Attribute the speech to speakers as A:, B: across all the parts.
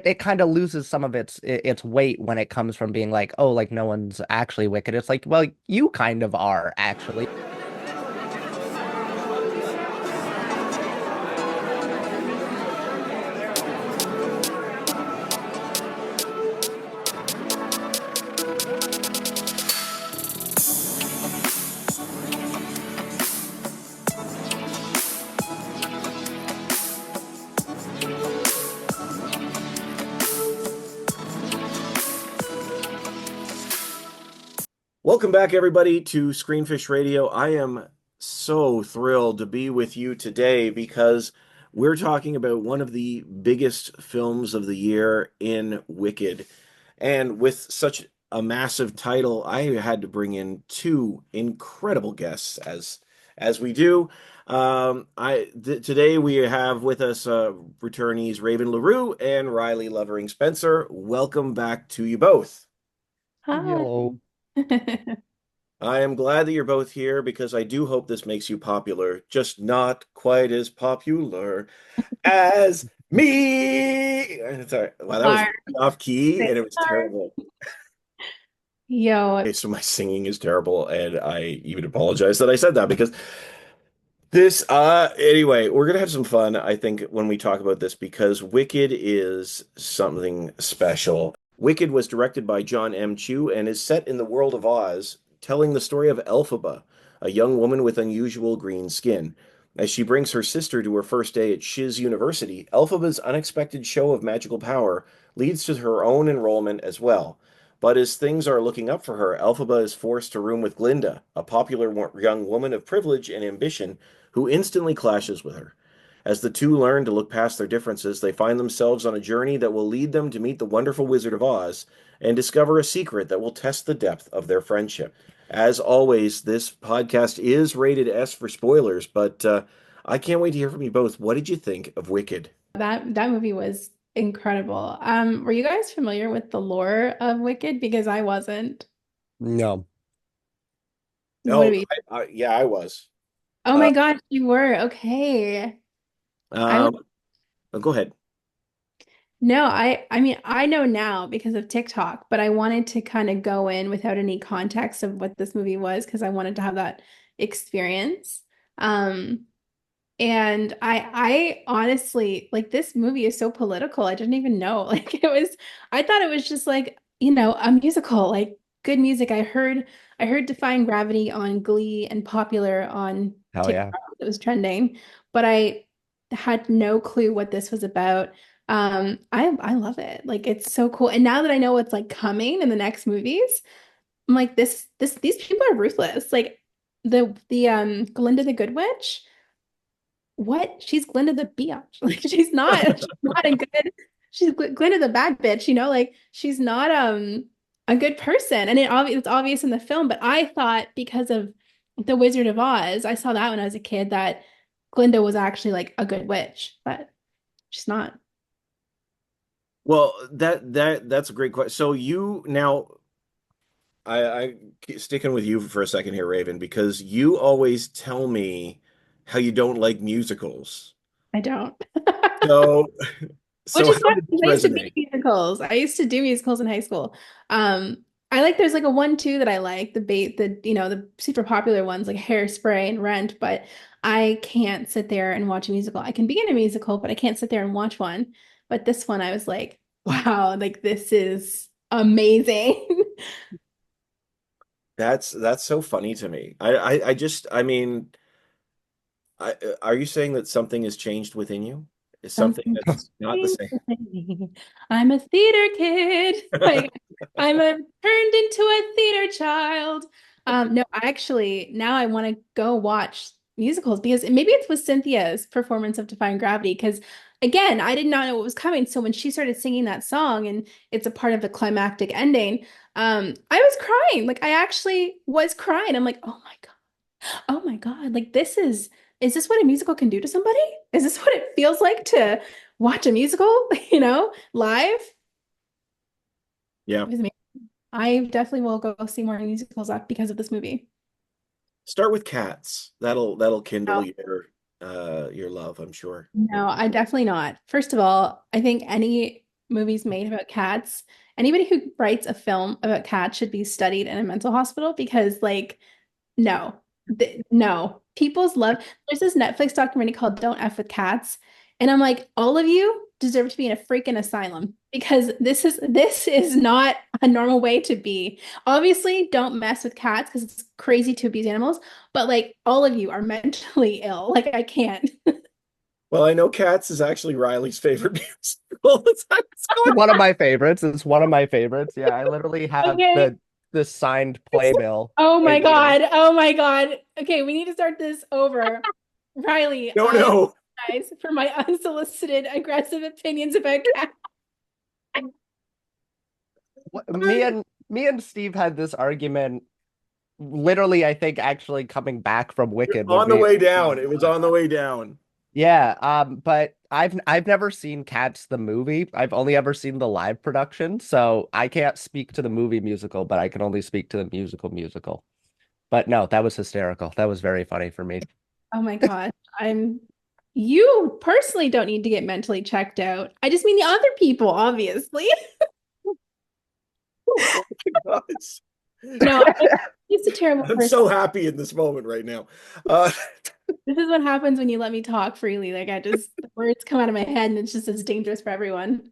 A: it kind of loses some of its weight when it comes from being like, oh, like no one's actually wicked. It's like, well, you kind of are actually.
B: Welcome back, everybody, to Screenfish Radio. I am so thrilled to be with you today because we're talking about one of the biggest films of the year in Wicked. And with such a massive title, I had to bring in two incredible guests as we do. Today we have with us returnees Raevin Larue and Riley Lovering Spencer. Welcome back to you both.
C: Hi.
A: Yo.
B: I am glad that you're both here because I do hope this makes you popular, just not quite as popular as me. Sorry. Wow, that was
C: Are
B: off key and it was
C: are.
B: terrible.
C: Yo,
B: Okay, so my singing is terrible, and I even apologize that I said that because anyway, we're gonna have some fun, I think, when we talk about this because Wicked is something special. Wicked was directed by Jon M and is set in the world of Oz, telling the story of Elphaba, a young woman with unusual green skin. As she brings her sister to her first day at Shiz University, Elphaba's unexpected show of magical power leads to her own enrollment as well. But as things are looking up for her, Elphaba is forced to room with Glinda, a popular young woman of privilege and ambition who instantly clashes with her. As the two learn to look past their differences, they find themselves on a journey that will lead them to meet the wonderful Wizard of Oz and discover a secret that will test the depth of their friendship. As always, this podcast is rated S for spoilers, but I can't wait to hear from you both. What did you think of Wicked?
C: that movie was incredible. Were you guys familiar with the lore of Wicked? Because I wasn't.
A: No.
C: What
B: Oh,
C: are we?
B: yeah, I was.
C: Oh
B: Uh,
C: my gosh, you were. Okay. I was
B: um, Go ahead.
C: no, I mean I know now because of TikTok, but I wanted to kind of go in without any context of what this movie was because I wanted to have that experience. Um And I honestly like this movie is so political. I didn't even know. Like I thought it was just like, a musical, like good music. I heard Defying Gravity on Glee and Popular on
A: Hell yeah.
C: TikTok. It was trending, but I had no clue what this was about. I love it. Like it's so cool. And now that I know what's like coming in the next movies, I'm like these people are ruthless. Like the Glinda the Good Witch what? She's Glinda the biatch. Like she's not a good Glinda the bad bitch, like she's not a good person. And it's obvious in the film, but I thought because of The Wizard of Oz, I saw that when I was a kid that Glinda was actually like a good witch, but she's not.
B: Well, that's a great question. So you now I sticking with you for a second here, Raven, because you always tell me how you don't like musicals.
C: I don't.
B: So
C: Which
B: so
C: is
B: how
C: funny
B: did this
C: because I used to be
B: resonate?
C: musicals. I used to do musicals in high school. I like there's like a one two that I like the super popular ones like Hairspray and Rent, but I can't sit there and watch a musical. I can be in a musical, but I can't sit there and watch one. But this one I was like, wow, like this is amazing.
B: That's so funny to me. I mean, are you saying that something has changed within you? Is something
C: Something
B: that's not the
C: changed
B: same?
C: within me. I'm a theater kid. Like I'm a turned into a theater child. No, actually, now I want to go watch musicals because maybe it's with Cynthia's performance of Defying Gravity. Because again, I did not know what was coming. So when she started singing that song and it's a part of the climactic ending, I was crying. Like I actually was crying. I'm like, oh my God. Oh my God, like is this what a musical can do to somebody? Is this what it feels like to watch a musical, live?
B: Yeah.
C: It was amazing. I definitely will go see more musicals because of this movie.
B: Start with Cats. That'll kindle
C: No,
B: your love, I'm sure.
C: no, I definitely not. First of all, I think any. movies made about cats. Anybody who writes a film about cats should be studied in a mental hospital because, like, no, no. People's love. There's this Netflix documentary called Don't F with Cats. And I'm like, all of you deserve to be in a freaking asylum because this is not a normal way to be. Obviously, don't mess with cats because it's crazy to abuse animals, but like all of you are mentally ill. Like I can't.
B: Well, I know Cats is actually Riley's favorite musical. That's how it's going.
A: One of my favorites. It's one of my favorites. Yeah, I literally have
C: Okay.
A: the signed playbill
C: Oh my
A: right here.
C: God. Oh my God. Okay, we need to start this over. Riley,
B: No,
C: I
B: no.
C: apologize for my unsolicited aggressive opinions about cats.
A: Me and Steve had this argument literally, I think actually coming back from Wicked when
B: On the
A: we
B: way
A: we
B: down.
A: were
B: It was on
A: watching.
B: the way down.
A: Yeah, but I've never seen Cats the movie. I've only ever seen the live production, so I can't speak to the movie musical, but I can only speak to the musical. But no, that was hysterical. That was very funny for me.
C: Oh my gosh. I'm you personally don't need to get mentally checked out. I just mean the other people, obviously.
B: Oh my gosh.
C: No, I'm just a terrible
B: I'm
C: person.
B: so happy in this moment right now. Uh,
C: This is what happens when you let me talk freely. Like I just the words come out of my head and it's just as dangerous for everyone.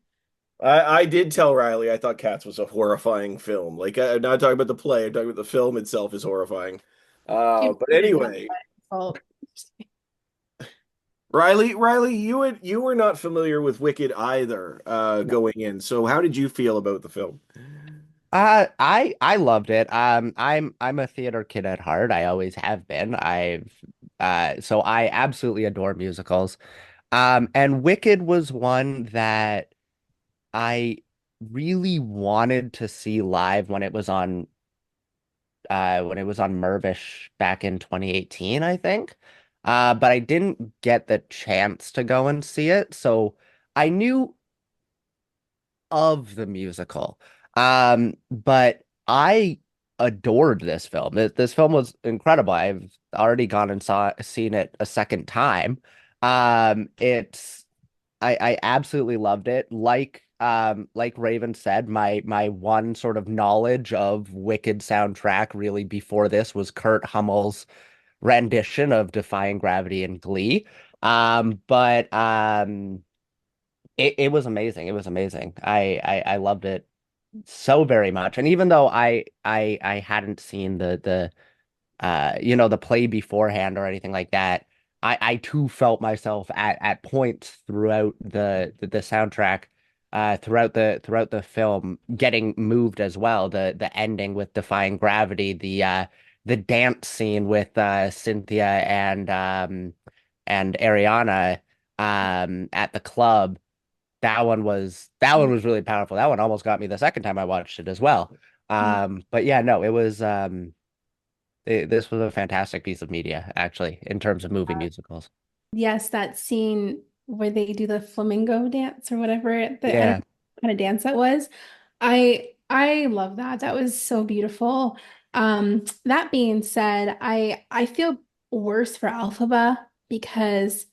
B: I did tell Riley I thought Cats was a horrifying film. Like, I'm not talking about the play, I'm talking about the film itself is horrifying.
C: She
B: But
C: really didn't have
B: anyway,
C: fault.
B: Riley, you were not familiar with Wicked either, going in. So how did you feel about the film?
A: I loved it. I'm a theater kid at heart. I always have been. So I absolutely adore musicals. And Wicked was one that I really wanted to see live when it was on Mirvish back in 2018, I think. But I didn't get the chance to go and see it. So I knew of the musical. But I adored this film. This film was incredible. I've already gone and seen it a second time. It's I absolutely loved it. Like Raven said, my one sort of knowledge of Wicked soundtrack really before this was Kurt Hummel's rendition of Defying Gravity and Glee. But it was amazing. It was amazing. I loved it so very much. And even though I hadn't seen the play beforehand or anything like that, I too felt myself at points throughout the soundtrack, throughout the film getting moved as well. The ending with Defying Gravity, the dance scene with Cynthia and Ariana at the club. That one was really powerful. That one almost got me the second time I watched it as well. But yeah, no, this was a fantastic piece of media, actually, in terms of movie musicals.
C: Yes, that scene where they do the flamingo dance or whatever the I don't
A: Yeah.
C: know what kind of dance that was. I love that. That was so beautiful. That being said, I feel worse for Alphaba because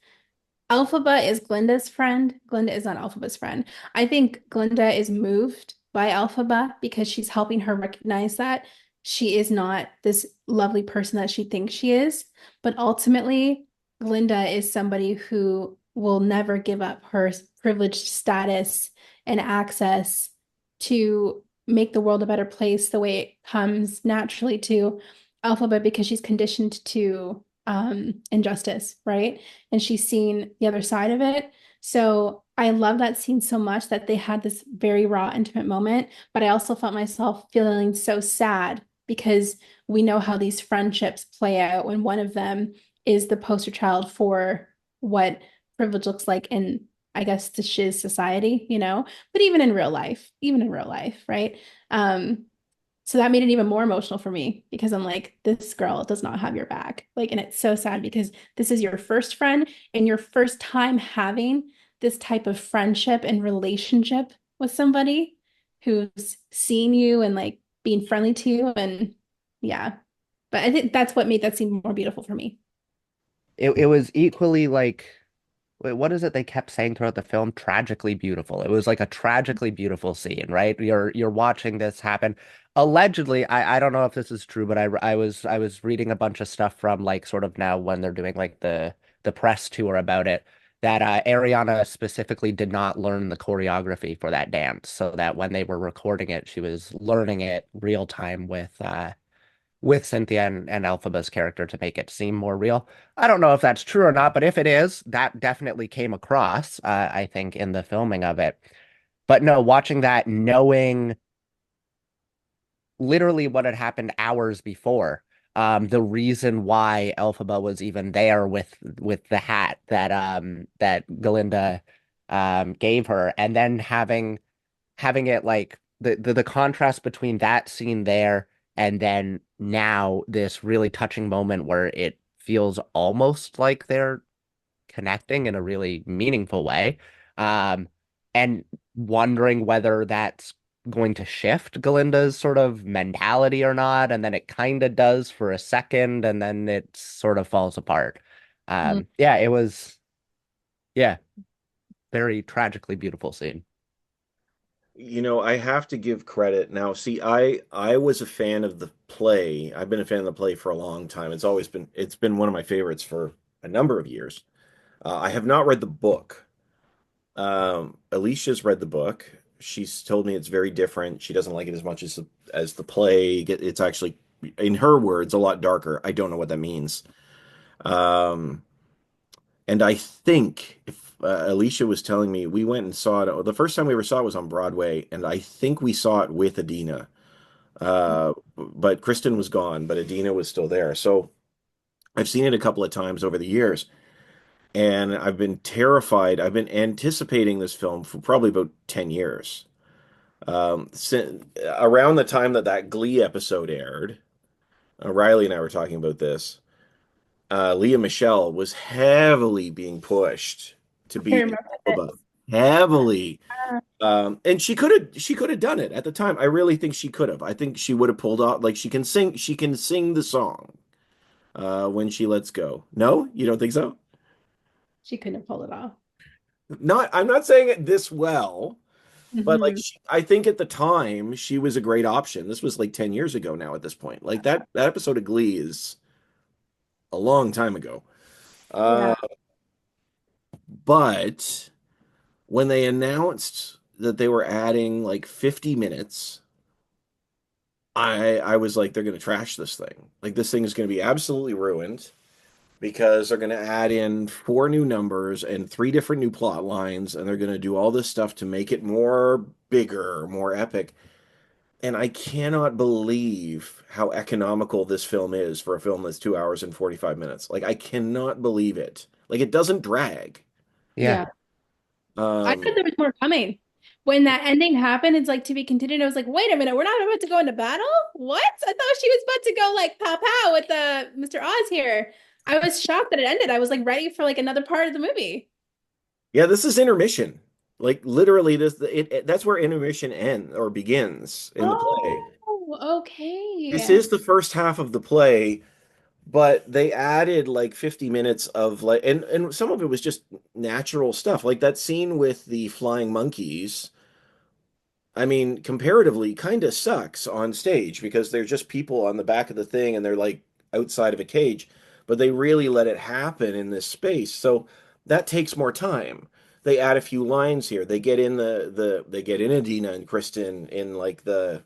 C: Alphaba is Glinda's friend. Glinda is not Alphaba's friend. I think Glinda is moved by Alphaba because she's helping her recognize that she is not this lovely person that she thinks she is. But ultimately, Glinda is somebody who will never give up her privileged status and access to make the world a better place the way it comes naturally to Alphaba because she's conditioned to injustice, right? And she's seen the other side of it. So I love that scene so much that they had this very raw, intimate moment. But I also felt myself feeling so sad because we know how these friendships play out when one of them is the poster child for what privilege looks like in, I guess, the shiz society, but even in real life, right? So that made it even more emotional for me because I'm like, this girl does not have your back. Like, and it's so sad because this is your first friend and your first time having this type of friendship and relationship with somebody who's seen you and like being friendly to you. And yeah, but I think that's what made that scene more beautiful for me.
A: It was equally like what is it they kept saying throughout the film? Tragically beautiful. It was like a tragically beautiful scene, right? You're watching this happen. Allegedly, I don't know if this is true, but I was reading a bunch of stuff from like sort of now when they're doing like the press tour about it, that Ariana specifically did not learn the choreography for that dance, so that when they were recording it, she was learning it real time with Cynthia and Elphaba's character to make it seem more real. I don't know if that's true or not, but if it is, that definitely came across, I think, in the filming of it. But no, watching that, knowing literally what had happened hours before, the reason why Elphaba was even there with the hat that Galinda gave her, and then having it like the contrast between that scene there and then now this really touching moment where it feels almost like they're connecting in a really meaningful way. Um, and wondering whether that's going to shift Galinda's sort of mentality or not. And then it kind of does for a second, and then it sort of falls apart.
C: Mhm.
A: Yeah, it was, yeah, very tragically beautiful scene.
B: I have to give credit. Now, see, I was a fan of the play. I've been a fan of the play for a long time. It's been one of my favorites for a number of years. I have not read the book. Alicia's read the book. She's told me it's very different. She doesn't like it as much as the play. It's actually, in her words, a lot darker. I don't know what that means. Um, and I think if Alicia was telling me, we went and saw it. The first time we ever saw it was on Broadway, and I think we saw it with Adina. But Kristen was gone, but Adina was still there. So I've seen it a couple of times over the years, and I've been terrified. I've been anticipating this film for probably about 10 years. Around the time that Glee episode aired, Riley and I were talking about this. Leah Michelle was heavily being pushed to
C: I
B: be
C: remember
B: Elphaba,
C: this.
B: heavily. And she could have done it at the time. I really think she could have. I think she would have pulled off, like, she can sing the song when she lets go. No, you don't think so?
C: She couldn't have pulled it off.
B: I'm not saying it this well, but like
C: Hmm.
B: I think at the time she was a great option. This was like 10 years ago now at this point. Like that episode of Glee is a long time ago.
C: Yeah.
B: Uh, but when they announced that they were adding like 50 minutes, I was like, they're going to trash this thing. Like this thing is going to be absolutely ruined because they're going to add in four new numbers and three different new plot lines, and they're going to do all this stuff to make it more bigger, more epic. And I cannot believe how economical this film is for a film that's 2 hours and 45 minutes. Like I cannot believe it. Like it doesn't drag.
A: Yeah.
C: Yeah. I thought
B: Um,
C: there was more coming. When that ending happened, it's like to be continued. I was like, wait a minute, we're not about to go into battle? What? I thought she was about to go like pow pow with the Mr. Oz here. I was shocked that it ended. I was like ready for like another part of the movie.
B: yeah, this is intermission. Like literally, that's where intermission ends or begins in the play.
C: Oh,
B: This
C: okay.
B: is the first half of the play, but they added like 50 minutes of like, and some of it was just natural stuff, like that scene with the flying monkeys. I mean, comparatively, kind of sucks on stage because they're just people on the back of the thing and they're like outside of a cage, but they really let it happen in this space. So that takes more time. They add a few lines here. They get in they get in Adina and Kristen in like the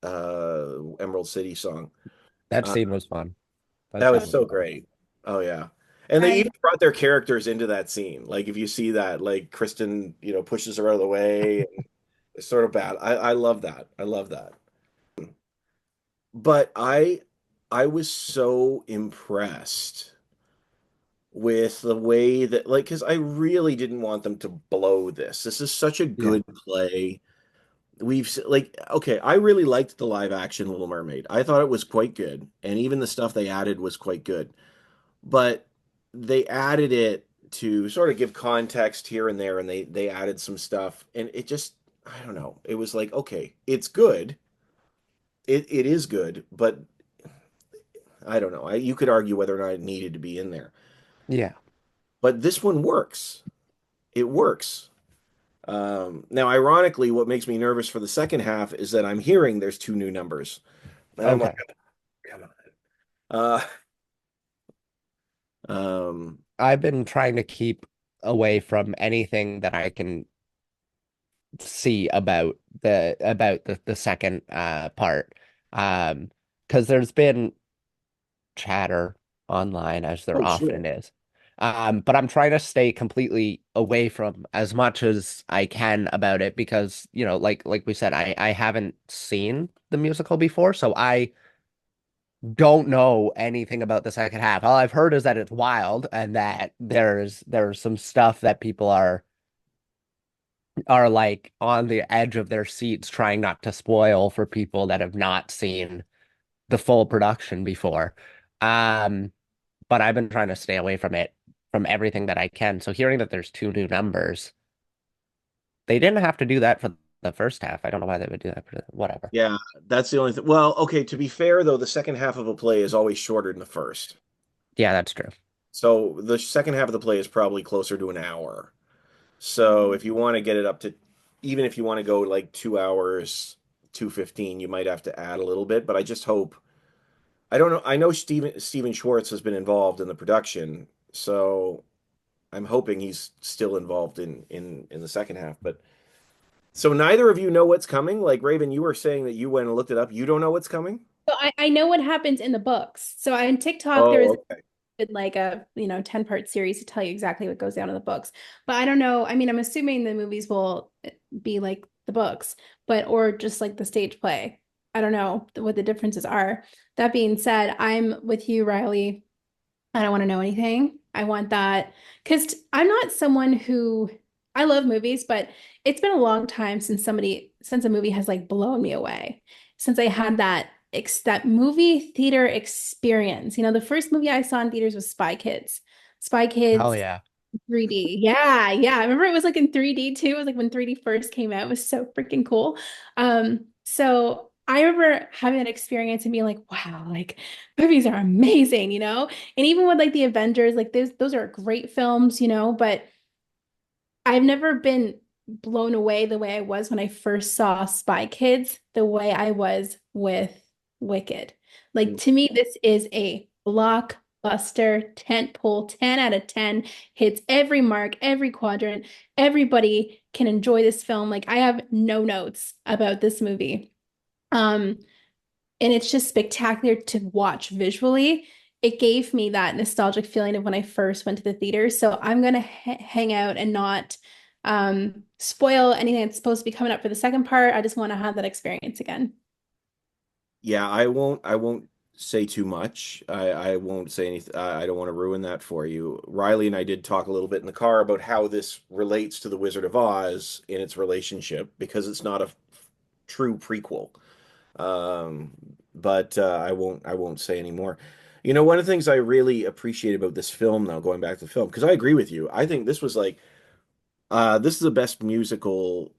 B: Emerald City song.
A: That
B: Uh,
A: scene was fun. That
B: that
A: scene
B: was
A: was
B: so
A: fun.
B: great. Oh yeah. And they
C: I
B: even brought their characters into that scene. Like if you see that, like Kristen, pushes her out of the way. It's sort of bad. I love that. I love that. But I was so impressed with the way that, like, because I really didn't want them to blow this. This is such a
A: Yeah.
B: good play. Like, okay, I really liked the live action Little Mermaid. I thought it was quite good, and even the stuff they added was quite good. But they added it to sort of give context here and there, and they added some stuff, and it just, I don't know. It was like, okay, it's good. It is good, but I don't know. You could argue whether or not it needed to be in there.
A: Yeah.
B: but this one works. It works. Now, ironically, what makes me nervous for the second half is that I'm hearing there's two new numbers. And I'm like,
A: Okay.
B: come on. Uh, um,
A: I've been trying to keep away from anything that I can see about the second part. Because there's been chatter online as there
B: oh,
A: often
B: sure.
A: is. But I'm trying to stay completely away from as much as I can about it because, like we said, I haven't seen the musical before, so I don't know anything about the second half. All I've heard is that it's wild and that there's some stuff that people are like on the edge of their seats trying not to spoil for people that have not seen the full production before. Um, but I've been trying to stay away from it from everything that I can. So hearing that there's two new numbers, they didn't have to do that for the first half. I don't know why they would do that for whatever.
B: Yeah, that's the only thing. Well, okay, to be fair, though, the second half of a play is always shorter than the first.
A: Yeah, that's true.
B: So the second half of the play is probably closer to an hour. So if you want to get it up to, even if you want to go like 2 hours, 2:15, you might have to add a little bit. But I just hope, I don't know. I know Steven Schwartz has been involved in the production, so I'm hoping he's still involved in the second half. But so neither of you know what's coming. Like Raven, you were saying that you went and looked it up. You don't know what's coming?
C: So I know what happens in the books. So on TikTok, there
B: Oh,
C: was
B: okay.
C: like a 10-part series to tell you exactly what goes down in the books. But I don't know. I mean, I'm assuming the movies will be like the books, but or just like the stage play. I don't know what the differences are. That being said, I'm with you, Riley. I don't want to know anything. I want that because I'm not someone who I love movies, but it's been a long time since a movie has like blown me away. Since I had that movie theater experience. The first movie I saw in theaters was Spy Kids. Spy
A: Oh
C: Kids
A: yeah.
C: 3D. Yeah, yeah. I remember it was like in 3D too. It was like when 3D first came out. It was so freaking cool. So I remember having that experience and being like, wow, like movies are amazing. And even with like the Avengers, like those are great films, but I've never been blown away the way I was when I first saw Spy Kids, the way I was with Wicked. Like to me, this is a blockbuster tentpole 10 out of 10, hits every mark, every quadrant. Everybody can enjoy this film. Like I have no notes about this movie. Um, and it's just spectacular to watch visually. It gave me that nostalgic feeling of when I first went to the theater. So I'm gonna hang out and not spoil anything that's supposed to be coming up for the second part. I just want to have that experience again.
B: Yeah, I won't say too much. I won't say anything. I don't want to ruin that for you. Riley and I did talk a little bit in the car about how this relates to The Wizard of Oz in its relationship because it's not a true prequel. Um, but I won't say any more. One of the things I really appreciate about this film, though, going back to the film, because I agree with you. I think this was like this is the best musical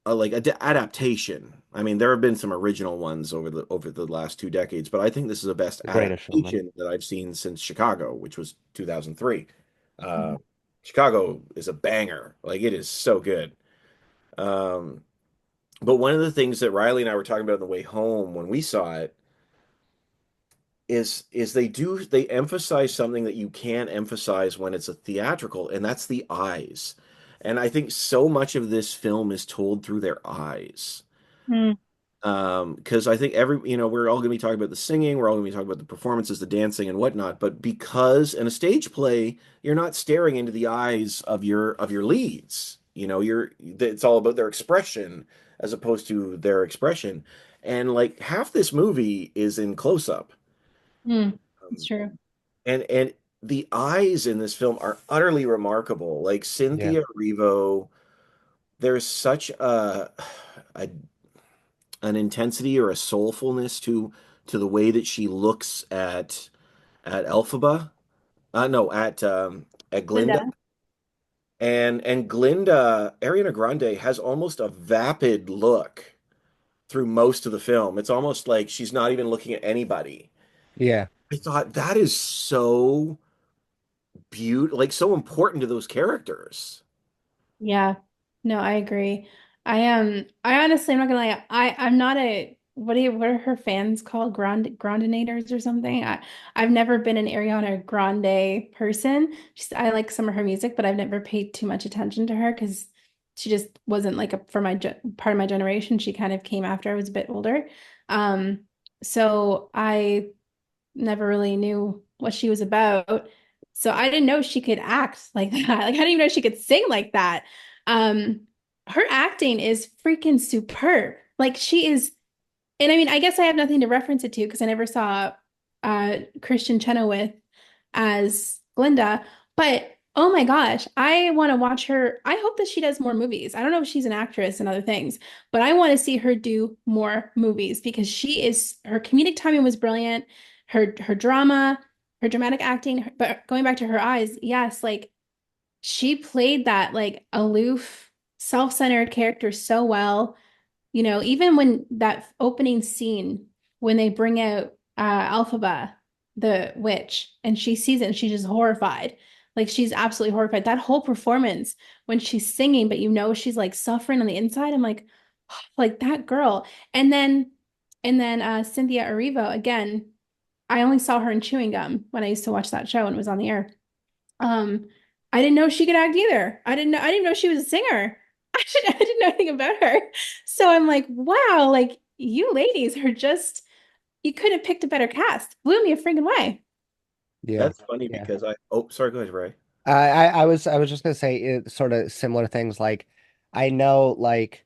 B: like adaptation. I mean, there have been some original ones over the last 2 decades, but I think this is the best
A: The Greatest Showman.
B: adaptation that I've seen since Chicago, which was 2003. Uh, Chicago is a banger. Like it is so good. Um, but one of the things that Riley and I were talking about on the way home when we saw it is they emphasize something that you can't emphasize when it's a theatrical, and that's the eyes. And I think so much of this film is told through their eyes.
C: Mm.
B: Because I think we're all going to be talking about the singing, we're all going to be talking about the performances, the dancing and whatnot, but because in a stage play, you're not staring into the eyes of your leads. It's all about their expression as opposed to their expression. And like half this movie is in close up.
C: Mm. It's
B: Um,
C: true.
B: and the eyes in this film are utterly remarkable. Like
A: Yeah.
B: Cynthia Erivo, there's such a an intensity or a soulfulness to the way that she looks at Elphaba. No, at Glinda.
C: Linda.
B: And Glinda, Ariana Grande has almost a vapid look through most of the film. It's almost like she's not even looking at anybody.
A: Yeah.
B: I thought that is so beautiful, like so important to those characters.
C: Yeah. No, I agree. I honestly I'm not gonna lie, I'm not a what are her fans called? Grandinators or something? I've never been an Ariana Grande person. I like some of her music, but I've never paid too much attention to her because she just wasn't like for my part of my generation. She kind of came after I was a bit older. Um, so I never really knew what she was about. So I didn't know she could act like that. Like I didn't even know she could sing like that. Um, her acting is freaking superb. Like she is, and I mean, I guess I have nothing to reference it to because I never saw Christian Chenoweth as Glinda, but oh my gosh, I want to watch her. I hope that she does more movies. I don't know if she's an actress and other things, but I want to see her do more movies because her comedic timing was brilliant. Her drama, her dramatic acting, but going back to her eyes, yes, like she played that like aloof, self-centered character so well. You know, even when that opening scene when they bring out Elphaba, the witch, and she sees it and she's just horrified. Like she's absolutely horrified. That whole performance when she's singing, but you know she's like suffering on the inside. I'm like that girl. And then Cynthia Erivo, again, I only saw her in Chewing Gum when I used to watch that show and it was on the air. Um, I didn't know she could act either. I didn't even know she was a singer. I didn't know anything about her. So I'm like, wow, like you ladies are just, you could have picked a better cast. Blew me a freaking way.
A: Yeah.
B: That's funny
A: Yeah.
B: because oh, sorry, go ahead, Ray.
A: I was just gonna say sort of similar things like I know like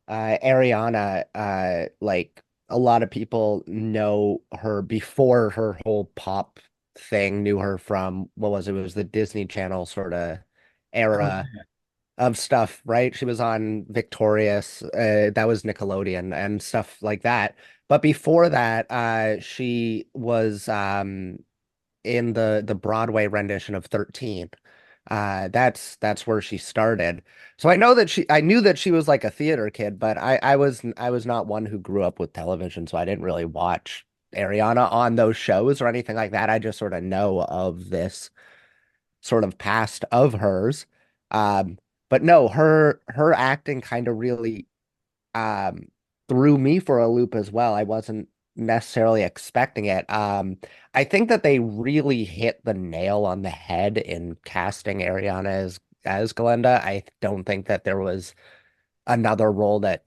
A: Ariana like a lot of people know her before her whole pop thing knew her from what was it? It was the Disney Channel sort of
B: Oh
A: era
B: yeah.
A: of stuff, right? She was on Victorious, that was Nickelodeon and stuff like that. But before that, she was in the Broadway rendition of 13. That's where she started. So I knew that she was like a theater kid, but I was not one who grew up with television, so I didn't really watch Ariana on those shows or anything like that. I just sort of know of this sort of past of hers. Um, but no, her acting kind of really um threw me for a loop as well. I wasn't necessarily expecting it. I think that they really hit the nail on the head in casting Ariana as Glinda. I don't think that there was another role that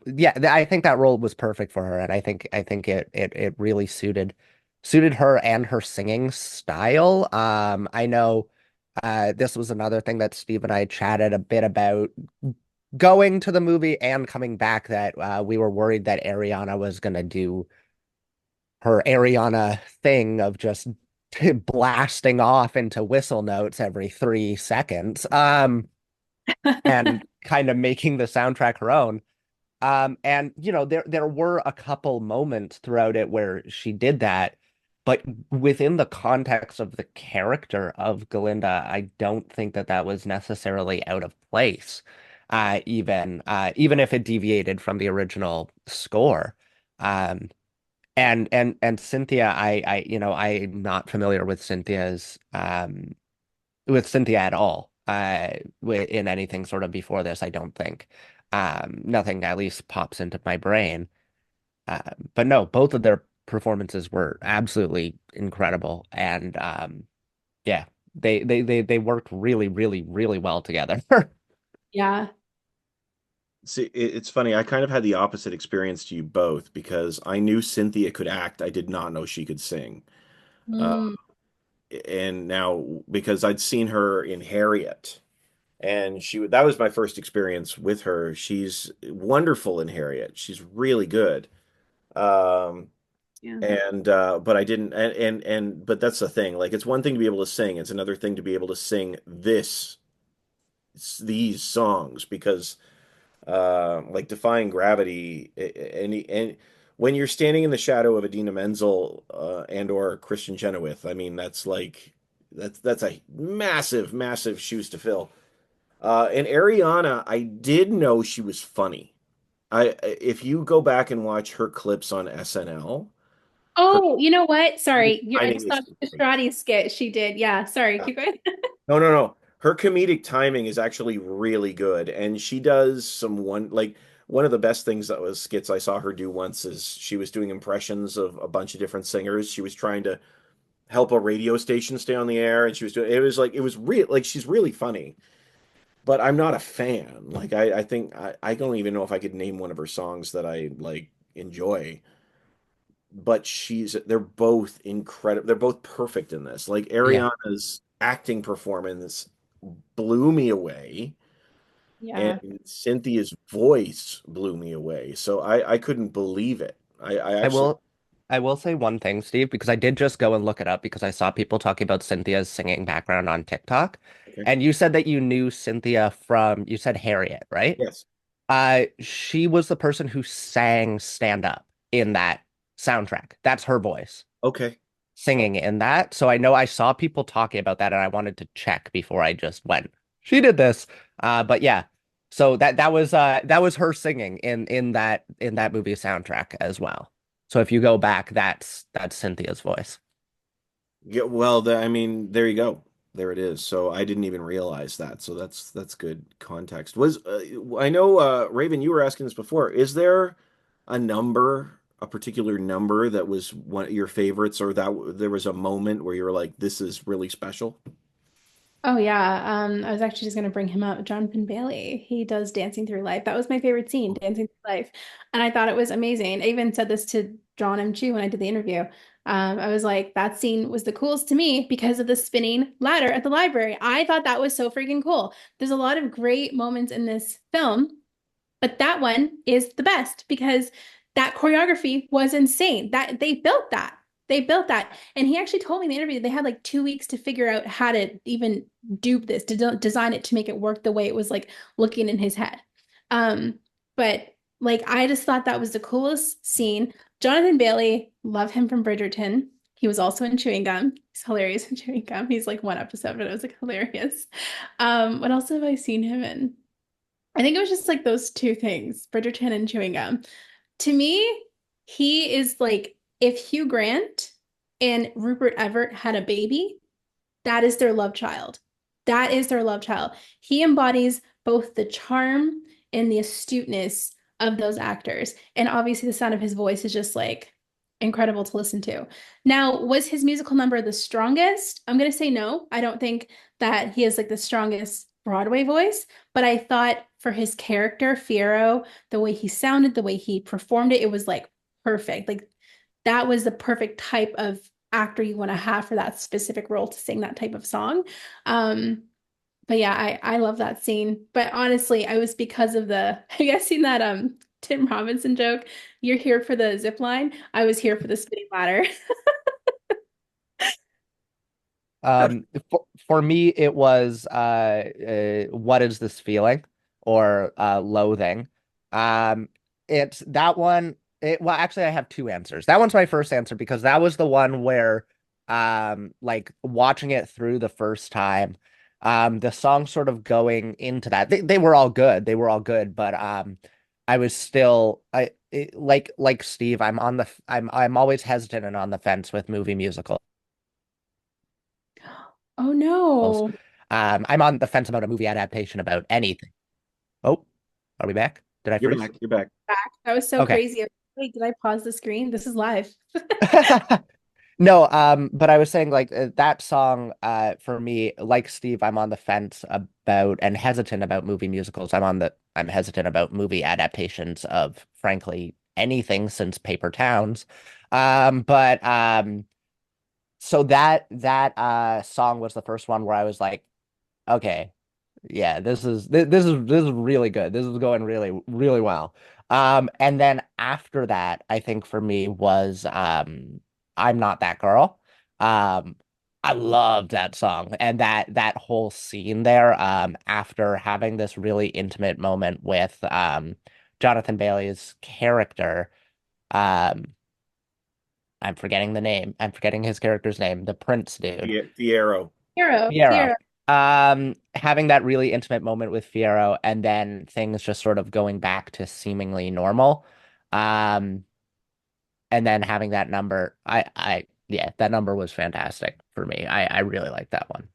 A: yeah, I think that role was perfect for her, and I think it really suited her and her singing style. I know this was another thing that Steve and I chatted a bit about going to the movie and coming back that we were worried that Ariana was gonna do her Ariana thing of just blasting off into whistle notes every 3 seconds, and kind of making the soundtrack her own. And there were a couple moments throughout it where she did that, but within the context of the character of Galinda, I don't think that that was necessarily out of place, even if it deviated from the original score. Um, and Cynthia, I'm not familiar with Cynthia at all, in anything sort of before this, I don't think. Nothing at least pops into my brain. But no, both of their performances were absolutely incredible. And yeah, they worked really, really, really well together.
C: Yeah.
B: See, it's funny. I kind of had the opposite experience to you both because I knew Cynthia could act. I did not know she could sing. Uh,
C: Mm,
B: and now because I'd seen her in Harriet, and that was my first experience with her. She's wonderful in Harriet. She's really good. Um,
C: yeah.
B: and but I didn't but that's the thing. Like it's one thing to be able to sing, it's another thing to be able to sing these songs because like Defying Gravity, and when you're standing in the shadow of Idina Menzel and or Christian Chenoweth, I mean that's a massive, massive shoes to fill. And Ariana, I did know she was funny. If you go back and watch her clips on SNL, Her
C: Oh, you know what?
B: comedic
C: Sorry. I
B: timing
C: just
B: is
C: thought the
B: great.
C: karate skit she did. Yeah, sorry.
B: Yeah.
C: Keep going.
B: No, no, no. Her comedic timing is actually really good, and she does some one of the best things that was skits I saw her do once is she was doing impressions of a bunch of different singers. She was trying to help a radio station stay on the air, and she was doing it was real like she's really funny. But I'm not a fan. Like I think I don't even know if I could name one of her songs that I like enjoy. But they're both incredible. They're both perfect in this. Like
A: Yeah.
B: Ariana's acting performance blew me away, and
C: Yeah.
B: Cynthia's voice blew me away. So I couldn't believe it. I
A: I
B: actually
A: will I will say one thing, Steve, because I did just go and look it up because I saw people talking about Cynthia's singing background on TikTok.
B: okay.
A: And you said that you knew Cynthia from, you said Harriet, right?
B: Yes.
A: She was the person who sang Stand Up in that soundtrack. That's her voice
B: Okay.
A: singing in that. So I know I saw people talking about that and I wanted to check before I just went, she did this. But yeah. So that was her singing in that movie soundtrack as well. So if you go back, that's Cynthia's voice.
B: Yeah, well, I mean, there you go. There it is. So I didn't even realize that. So that's good context. I know Raven, you were asking this before. Is there a particular number that was one of your favorites, or that there was a moment where you were like, this is really special?
C: Oh yeah. I was actually just gonna bring him up. Jonathan Bailey. He does Dancing Through Life. That was my favorite scene, Dancing Through Life. And I thought it was amazing. I even said this to Jon M when I did the interview. I was like, that scene was the coolest to me because of the spinning ladder at the library. I thought that was so freaking cool. There's a lot of great moments in this film, but that one is the best because that choreography was insane. That they built that. They built that. And he actually told me in the interview they had like 2 weeks to figure out how to even do this, to design it to make it work the way it was like looking in his head. Um, but like I just thought that was the coolest scene. Jonathan Bailey, love him from Bridgerton. He was also in Chewing Gum. He's hilarious in Chewing Gum. He's like one episode, but it was like hilarious. What else have I seen him in? I think it was just like those two things, Bridgerton and chewing gum. To me, he is like if Hugh Grant and Rupert Everett had a baby, that is their love child. That is their love child. He embodies both the charm and the astuteness of those actors. And obviously, the sound of his voice is just like incredible to listen to. Now, was his musical number the strongest? I'm going to say no. I don't think that he has like the strongest Broadway voice, but I thought for his character, Fiyero, the way he sounded, the way he performed it, it was like perfect. Like that was the perfect type of actor you want to have for that specific role to sing that type of song. Um, but yeah, I love that scene. But honestly, I was because of the have you guys seen that Tim Robinson joke? You're here for the zip line. I was here for the spinning ladder.
A: For me, it was what is this feeling or loathing? Um, it's that one. Well, actually, I have two answers. That one's my first answer because that was the one where, like watching it through the first time, the song sort of going into that. They were all good. They were all good, but I was still like Steve. I'm always hesitant and on the fence with movie musicals.
C: Oh no.
A: I'm on the fence about a movie adaptation about anything. Oh, are we back? Did I
B: You're
A: freeze?
B: back. You're back.
C: Back. That was so
A: Okay.
C: crazy. Wait, did I pause the screen? This is live.
A: No, but I was saying like that song, for me, like Steve, I'm on the fence about and hesitant about movie musicals. I'm hesitant about movie adaptations of, frankly, anything since Paper Towns. But so that song was the first one where I was like, okay, yeah, this is really good. This is going really really well. And then after that, I think for me was I'm Not That Girl. Um I loved that song and that whole scene there after having this really intimate moment with Jonathan Bailey's character. Um I'm forgetting the name. I'm forgetting his character's name, the Prince dude.
B: Fiero.
C: Hero,
A: Fiero.
C: hero.
A: Having that really intimate moment with Fiero and then things just sort of going back to seemingly normal. Um, and then having that number, yeah, that number was fantastic for me. I really like that one.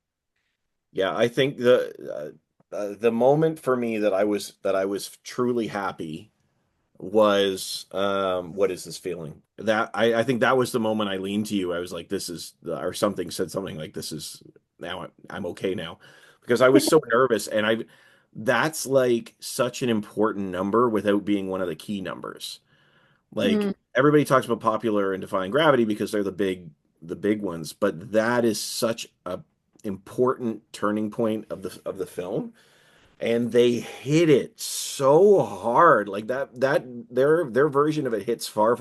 B: Yeah, I think the moment for me that I was truly happy was what is this feeling? That I think that was the moment I leaned to you. I was like, this is or something said something like this is now I'm okay now because I was so nervous and I that's like such an important number without being one of the key numbers. Like
C: Mm.
B: everybody talks about Popular and Defying Gravity because they're the big ones, but that is such a important turning point of the film. And they hit it so hard. Like that their version of it hits far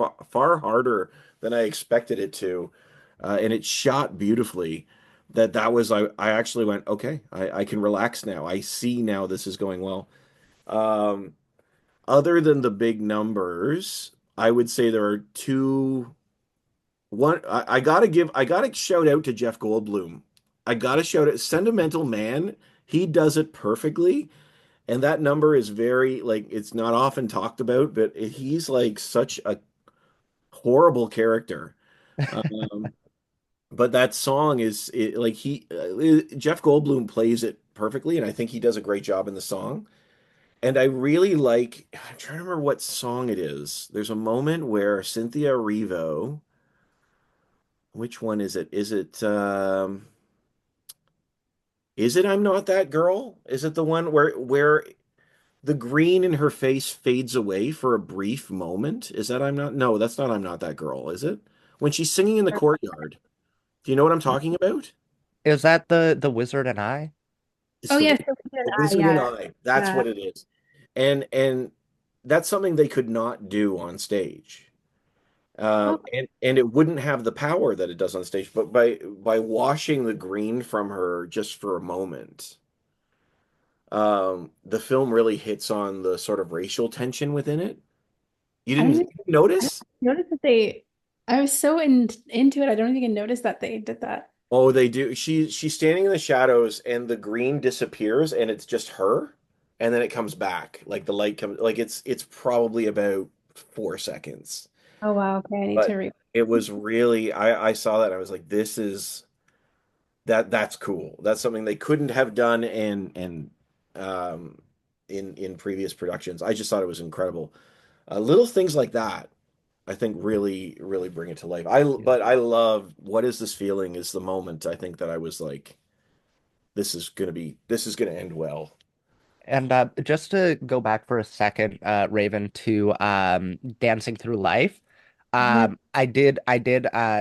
B: harder than I expected it to. And it's shot beautifully. That was I actually went, okay, I can relax now. I see now this is going well. Um, Other than the big numbers, I would say there are two. One, I gotta shout out to Jeff Goldblum. I gotta shout out Sentimental Man. He does it perfectly, and that number is very like it's not often talked about, but he's like such a horrible character. Um, but that song like Jeff Goldblum plays it perfectly, and I think he does a great job in the song. And I really like, I'm trying to remember what song it is. There's a moment where Cynthia Erivo, which one is it? Is it I'm Not That Girl? Is it the one where the green in her face fades away for a brief moment? Is that I'm not? No, that's not I'm Not That Girl, is it? When she's singing in the courtyard. Do you know what I'm talking about?
A: Is that the Wizard and I?
B: It's
C: Oh yes, so we did
B: the
C: I,
B: Wizard and
C: yeah.
B: I. That's
C: Yeah.
B: what it is. And that's something they could not do on stage.
C: Oh,
B: And it wouldn't have the power that it does on stage, but by washing the green from her just for a moment, the film really hits on the sort of racial tension within it.
C: I didn't,
B: You didn't
C: I didn't
B: notice?
C: notice that I was so into it. I don't even notice that they did that.
B: Oh, they do. She's standing in the shadows, and the green disappears, and it's just her, and then it comes back. Like the light comes, like it's probably about 4 seconds,
C: Oh wow, okay, I need to
B: but
C: read.
B: it was really I saw that and I was like, this is that's cool. That's something they couldn't have done um in previous productions. I just thought it was incredible. Little things like that, I think really bring it to life. But I love what is this feeling is the moment I think that I was like, this is gonna end well.
A: And just to go back for a second, Raven, to Dancing Through Life.
C: Mhm.
A: I did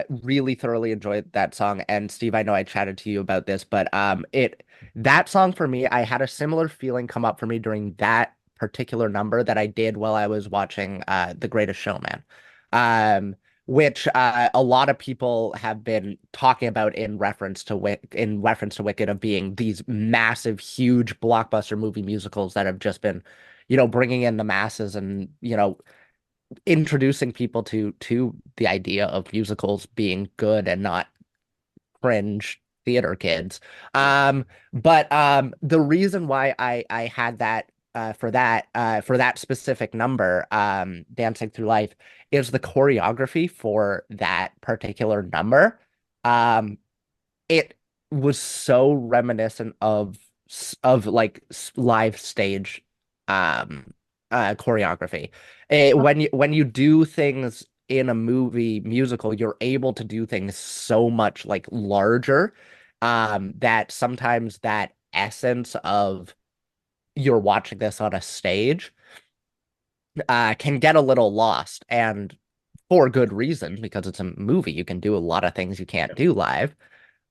A: really thoroughly enjoy that song. And Steve, I know I chatted to you about this, but that song for me, I had a similar feeling come up for me during that particular number that I did while I was watching The Greatest Showman. Um, which a lot of people have been talking about in reference to Wicked of being these massive, huge blockbuster movie musicals that have just been, bringing in the masses and introducing people to the idea of musicals being good and not cringe theater kids. But the reason why I had that for that specific number, Dancing Through Life, is the choreography for that particular number. Um, it was so reminiscent of like live stage um choreography. When you do things in a movie musical, you're able to do things so much like larger, that sometimes that essence of you're watching this on a stage can get a little lost, and for good reason, because it's a movie. You can do a lot of things you can't do live.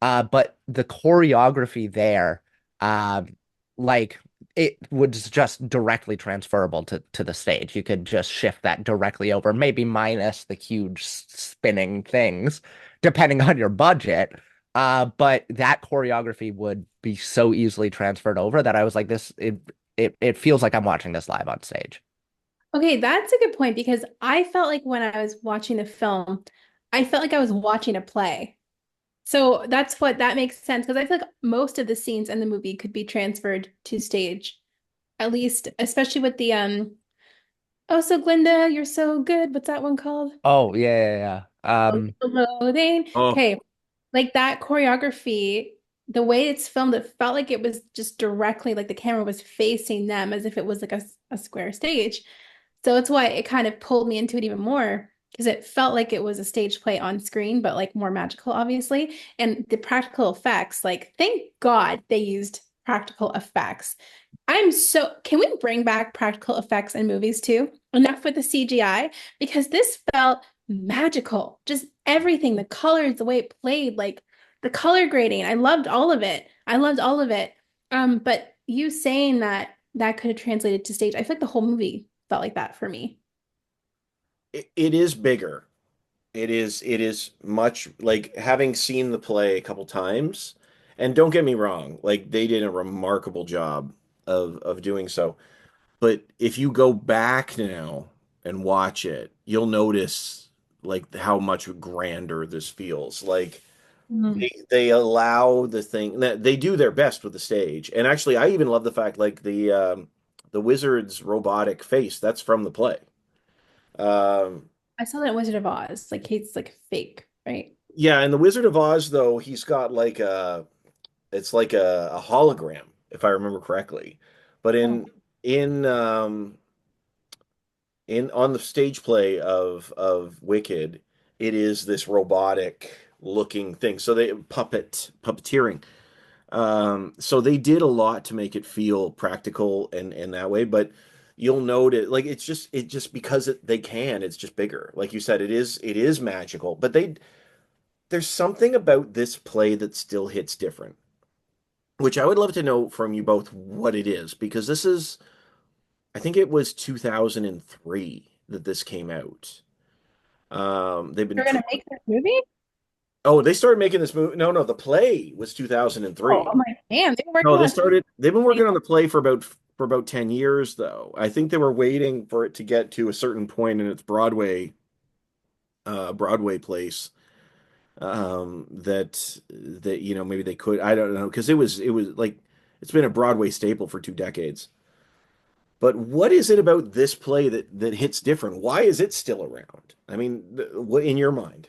A: But the choreography there, um, like it was just directly transferable to the stage. You could just shift that directly over, maybe minus the huge spinning things, depending on your budget. But that choreography would be so easily transferred over that I was like, it feels like I'm watching this live on stage.
C: Okay, that's a good point because I felt like when I was watching the film, I felt like I was watching a play. So that makes sense because I feel like most of the scenes in the movie could be transferred to stage, at least, especially with the Oh, so Glinda, you're so good. What's that one called?
A: Oh, yeah, yeah, yeah.
C: Loading.
B: Oh,
C: Okay, like that choreography, the way it's filmed, it felt like it was just directly like the camera was facing them as if it was like a square stage. So it's why it kind of pulled me into it even more because it felt like it was a stage play on screen, but like more magical, obviously. And the practical effects, like, thank God they used practical effects. Can we bring back practical effects in movies too? Enough with the CGI, because this felt magical. Just everything, the colors, the way it played, like the color grading. I loved all of it. I loved all of it. But you saying that that could have translated to stage, I feel like the whole movie felt like that for me.
B: it is bigger. It is much like having seen the play a couple times, and don't get me wrong, like they did a remarkable job of doing so. But if you go back now and watch it, you'll notice like how much grander this feels. Like
C: Mm.
B: they allow the thing that they do their best with the stage. And actually, I even love the fact like the wizard's robotic face, that's from the play. Um,
C: I saw that in Wizard of Oz. Like he's like fake, right?
B: yeah, and the Wizard of Oz though, he's got like a it's like a hologram, if I remember correctly. But
C: Oh,
B: in on the stage play of Wicked, it is this robotic looking thing. So they puppeteering. So they did a lot to make it feel practical and that way, but you'll note it like it just because they can, it's just bigger. Like you said, it is magical, but there's something about this play that still hits different, which I would love to know from you both what it is, because this is, I think it was 2003 that this came out. They've been
C: they're gonna make this movie?
B: Oh, they started making this movie. No, no, the play was
C: Oh,
B: 2003.
C: I'm like, damn, they were
B: No,
C: working on it.
B: they've been working on the play for about 10 years though. I think they were waiting for it to get to a certain point in its Broadway place. That maybe they could, I don't know, because it was like it's been a Broadway staple for 2 decades. But what is it about this play that hits different? Why is it still around? I mean, what in your mind?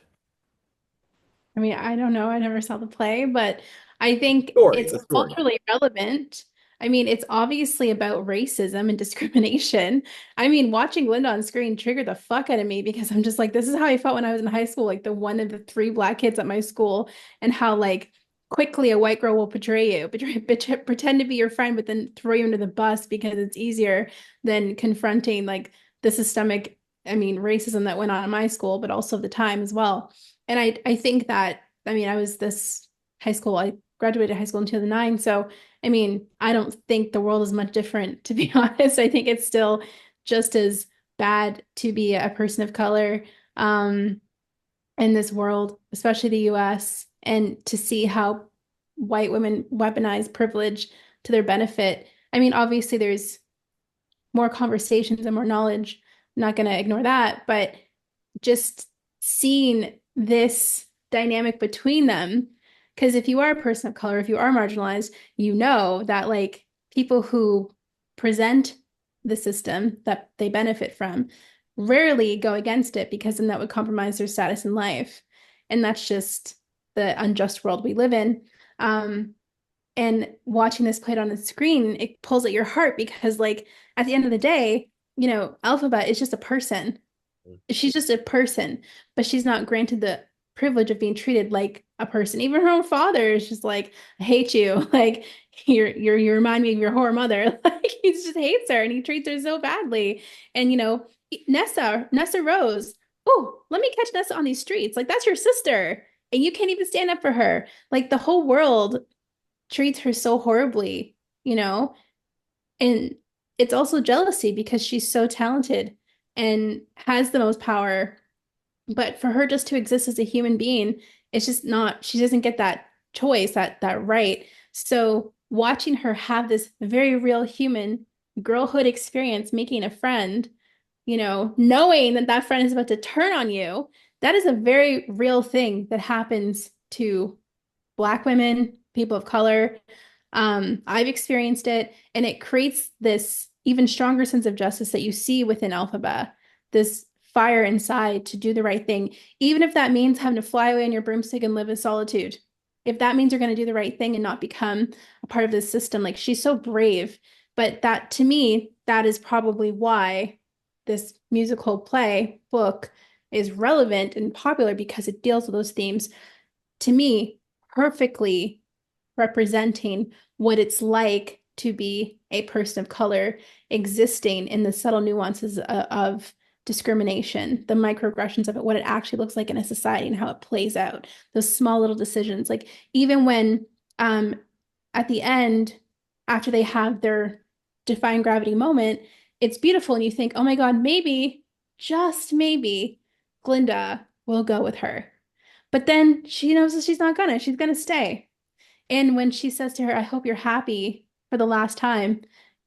C: I mean, I don't know. I never saw the play, but I think
B: Story,
C: it's
B: the story.
C: culturally relevant. I mean, it's obviously about racism and discrimination. I mean, watching Linda on screen triggered the fuck out of me because I'm just like, this is how I felt when I was in high school, like the one of the three black kids at my school, and how like quickly a white girl will betray you, pretend to be your friend, but then throw you under the bus because it's easier than confronting like the systemic, I mean, racism that went on in my school, but also the time as well. And I think that, I mean, I was this high school, I graduated high school in 2009. So, I mean, I don't think the world is much different, to be honest. I think it's still just as bad to be a person of color in this world, especially the US, and to see how white women weaponize privilege to their benefit. I mean, obviously, there's more conversations and more knowledge. I'm not going to ignore that, but just seeing this dynamic between them. Because if you are a person of color, if you are marginalized, you know that like people who present the system that they benefit from rarely go against it because then that would compromise their status in life. And that's just the unjust world we live in. Um, and watching this played on the screen, it pulls at your heart because, like, at the end of the day, Alphabet is just a person. She's just a person, but she's not granted the privilege of being treated like a person. Even her own father is just like, I hate you. Like you remind me of your whore mother. Like he just hates her and he treats her so badly. And Nessa Rose. Oh, let me catch Nessa on these streets. Like that's your sister. And you can't even stand up for her. Like the whole world treats her so horribly, you know? And it's also jealousy because she's so talented and has the most power. But for her just to exist as a human being, it's just not, she doesn't get that choice, that right. So watching her have this very real human girlhood experience, making a friend, knowing that that friend is about to turn on you, that is a very real thing that happens to Black women, people of color. I've experienced it, and it creates this even stronger sense of justice that you see within Elphaba, this fire inside to do the right thing, even if that means having to fly away on your broomstick and live in solitude. If that means you're going to do the right thing and not become a part of this system, like she's so brave. But that to me, that is probably why this musical play book is relevant and popular because it deals with those themes to me perfectly representing what it's like to be a person of color existing in the subtle nuances of discrimination, the microaggressions of it, what it actually looks like in a society and how it plays out, those small little decisions. Like even when at the end, after they have their defying gravity moment, it's beautiful and you think, oh my God, maybe, just maybe, Glinda will go with her. But then she knows that she's gonna stay. And when she says to her, I hope you're happy for the last time,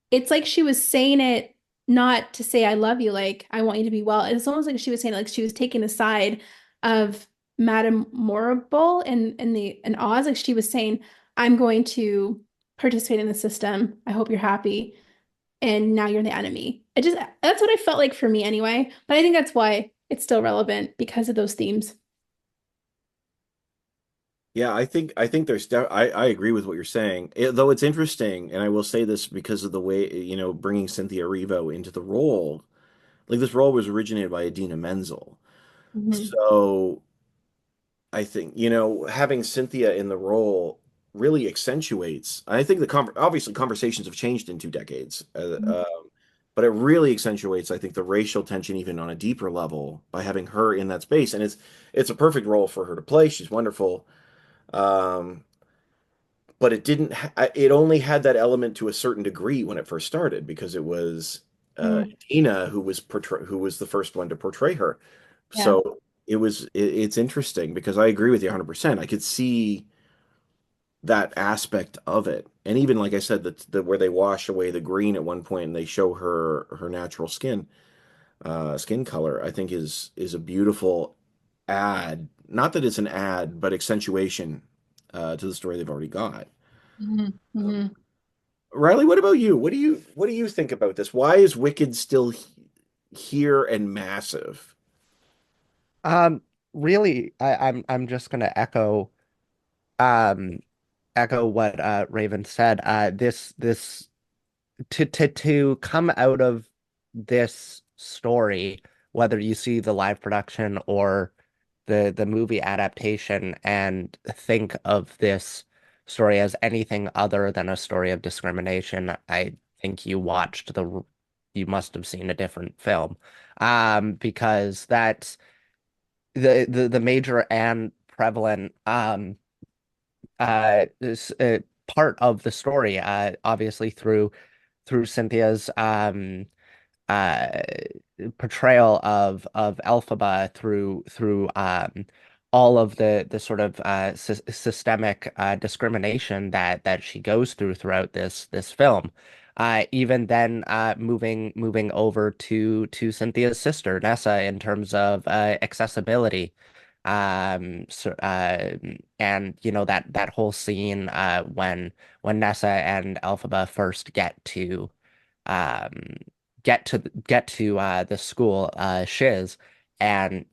C: it's like she was saying it not to say I love you, like I want you to be well. It's almost like she was saying like she was taking the side of Madame Morrible and Oz. Like she was saying, I'm going to participate in the system. I hope you're happy. And now you're the enemy. It just that's what I felt like for me anyway. But I think that's why it's still relevant because of those themes.
B: Yeah, I think I agree with what you're saying. Though it's interesting, and I will say this because of the way, bringing Cynthia Erivo into the role. Like this role was originated by Idina Menzel.
C: Mhm.
B: So I think, having Cynthia in the role really accentuates. I think obviously conversations have changed in 2 decades, but it really accentuates, I think, the racial tension even on a deeper level by having her in that space. And it's a perfect role for her to play. She's wonderful. Um, but it didn't. It only had that element to a certain degree when it first started because it was
C: Mhm.
B: Dina who was the first one to portray her.
C: Yeah.
B: So it's interesting because I agree with you 100%. I could see that aspect of it, and even like I said, that where they wash away the green at one point and they show her natural skin color, I think is a beautiful add. Not that it's an add, but accentuation to the story they've already got.
C: Mhm. Mhm.
B: Riley, what about you? What do you think about this? Why is Wicked still here and massive?
A: Um, really, I'm just gonna um echo what Raven said. This to come out of this story, whether you see the live production or the movie adaptation, and think of this story as anything other than a story of discrimination, I think you must have seen a different film. Because that's the major and prevalent part of the story, obviously through Cynthia's uh portrayal of Elphaba, through all of the sort of systemic discrimination that she goes through throughout this film. Even then, moving over to Cynthia's sister Nessa in terms of accessibility. And that whole scene when Nessa and Elphaba first um get to the school, Shiz, and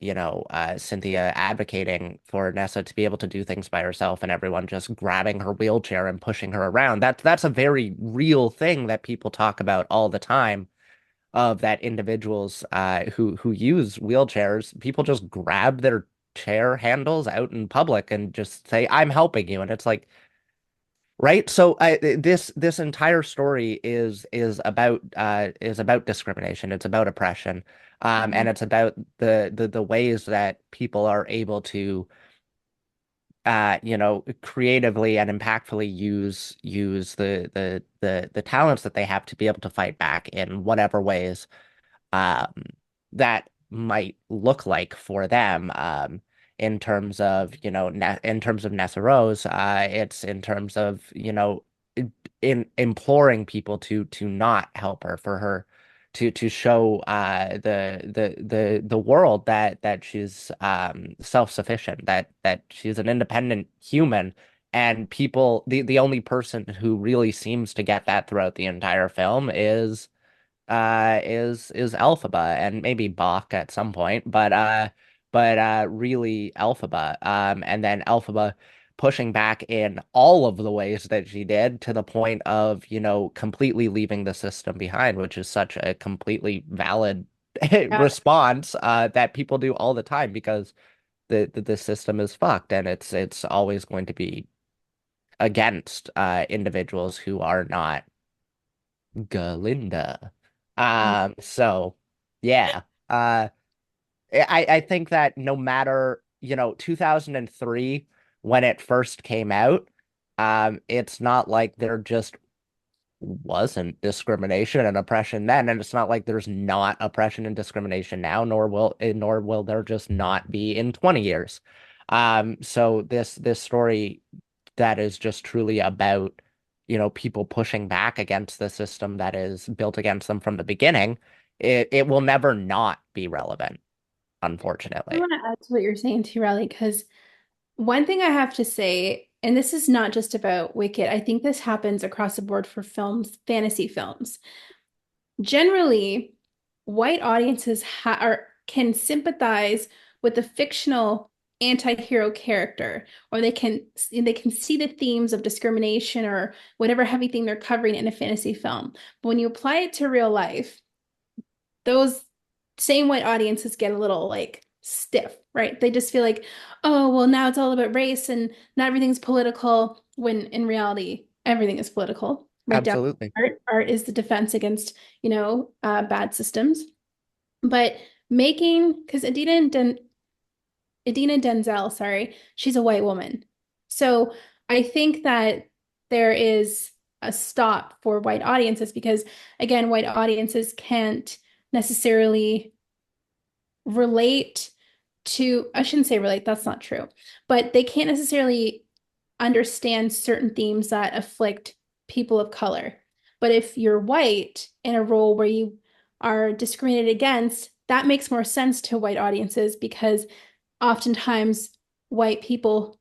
A: Cynthia advocating for Nessa to be able to do things by herself, and everyone just grabbing her wheelchair and pushing her around. That's a very real thing that people talk about all the time, of that individuals who use wheelchairs, people just grab their chair handles out in public and just say, I'm helping you. And it's like, right? So this entire story is about discrimination. It's about oppression, and
C: Mhm.
A: it's about the ways that people are able to creatively and impactfully use the talents that they have to be able to fight back in whatever ways um, that might look like for them. In terms of, in terms of Nessa Rose, it's in terms of, in imploring people to not help her, for her to show the world that she's self-sufficient, that she's an independent human. And the only person who really seems to get that throughout the entire film is is Elphaba and maybe Bach at some point, but really Elphaba. And then Elphaba pushing back in all of the ways that she did to the point of, completely leaving the system behind, which is such a completely valid
C: Yeah.
A: response that people do all the time because the system is fucked and it's always going to be against individuals who are not Galinda. So yeah. I think that no matter, 2003 when it first came out, it's not like there just wasn't discrimination and oppression then, and it's not like there's not oppression and discrimination now, nor will there just not be in 20 years. So this story that is just truly about, people pushing back against the system that is built against them from the beginning, it will never not be relevant,
C: I
A: unfortunately.
C: want to add to what you're saying too, Riley, because one thing I have to say, and this is not just about Wicked, I think this happens across the board for films, fantasy films. Generally, white audiences can sympathize with the fictional anti-hero character, or they can see the themes of discrimination or whatever heavy thing they're covering in a fantasy film. But when you apply it to real life, those same white audiences get a little like stiff, right? They just feel like, oh, well, now it's all about race and not everything's political, when in reality, everything is political, right down to
A: Absolutely.
C: art. Art is the defense against, bad systems. But because Idina Denzel, sorry, she's a white woman. So I think that there is a stop for white audiences because, again, white audiences can't necessarily relate I shouldn't say relate, that's not true, but they can't necessarily understand certain themes that afflict people of color. But if you're white in a role where you are discriminated against, that makes more sense to white audiences because oftentimes white people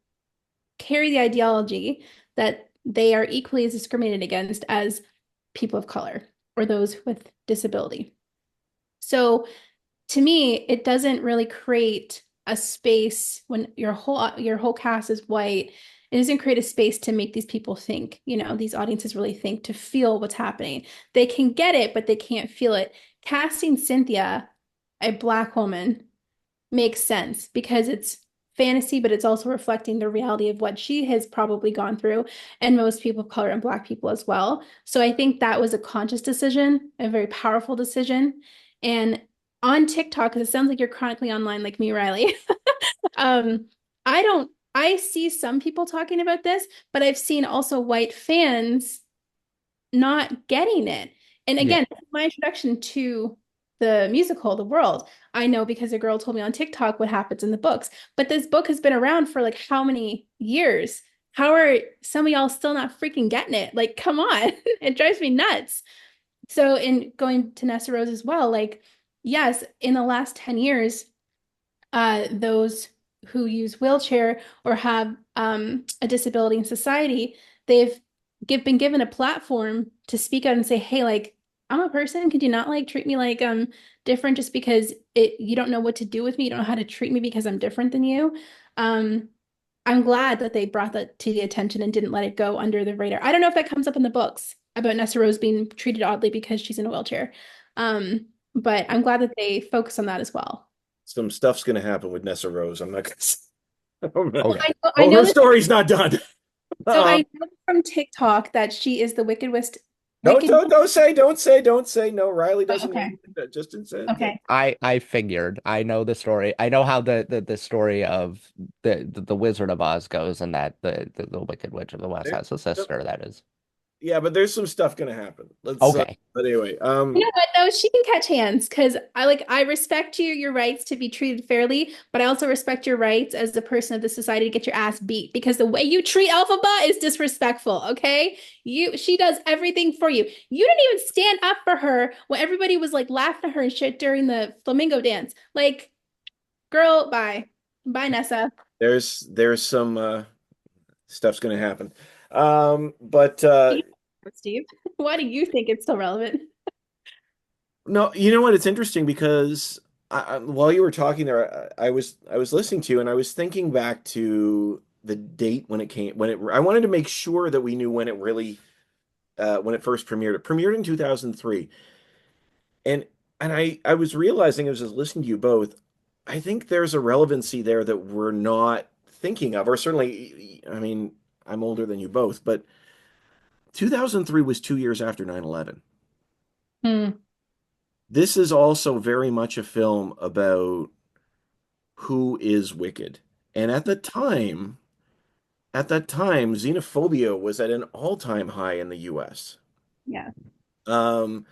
C: carry the ideology that they are equally as discriminated against as people of color or those with disability. So to me, it doesn't really create a space when your whole cast is white. It doesn't create a space to make these people think, these audiences really think, to feel what's happening. They can get it, but they can't feel it. Casting Cynthia, a Black woman, makes sense because it's fantasy, but it's also reflecting the reality of what she has probably gone through, and most people of color and Black people as well. So I think that was a conscious decision, a very powerful decision. And on TikTok, because it sounds like you're chronically online like me, Riley. um, I see some people talking about this, but I've seen also white fans not getting it. And
A: Yeah.
C: again, my introduction to the musical, The World, I know because a girl told me on TikTok what happens in the books. But this book has been around for like how many years? How are some of y'all still not freaking getting it? Like, come on. It drives me nuts. So, in going to Nessa Rose as well, like, yes, in the last 10 years, those who use wheelchair or have a disability in society, they've been given a platform to speak out and say, hey, like, I'm a person. Could you not like treat me like different just because you don't know what to do with me? You don't know how to treat me because I'm different than you. Um, I'm glad that they brought that to the attention and didn't let it go under the radar. I don't know if that comes up in the books about Nessa Rose being treated oddly because she's in a wheelchair. But I'm glad that they focus on that as well.
B: Some stuff's going to happen with Nessa Rose. I'm not going to.
C: Well,
A: Okay.
C: I
B: Oh,
C: know
B: her
C: that.
B: story's not done.
C: So I
B: Um,
C: know from TikTok that she is the wickedest.
B: don't,
C: Wicked.
B: don't, don't say, don't say, don't say. No, Riley
C: Oh,
B: doesn't
C: okay.
B: know. Justin said that.
C: Okay.
A: I figured. I know the story. I know how the story of the Wizard of Oz goes, and that the Wicked Witch of the West
B: There,
A: has a sister that is
B: yeah, but there's some stuff going to happen.
A: okay.
B: But anyway,
C: You know what though? She can catch hands because I respect your rights to be treated fairly, but I also respect your rights as a person of the society to get your ass beat because the way you treat Elphaba is disrespectful, okay? She does everything for you. You didn't even stand up for her when everybody was like laughing at her and shit during the flamingo dance. Like, girl, bye. Bye, Nessa.
B: there's some stuff's going to happen. But
C: Steve, why do you think it's still relevant?
B: No, you know what? It's interesting because while you were talking there, I was listening to you and I was thinking back to the date when it came when it. I wanted to make sure that we knew when it really when it first premiered. It premiered in 2003, and I was realizing as I was listening to you both, I think there's a relevancy there that we're not thinking of, or certainly, I mean, I'm older than you both, but 2003 was 2 years after 9/11.
C: Hmm.
B: This is also very much a film about who is wicked. And at that time, xenophobia was at an all-time high in the US.
C: Yeah.
B: Um,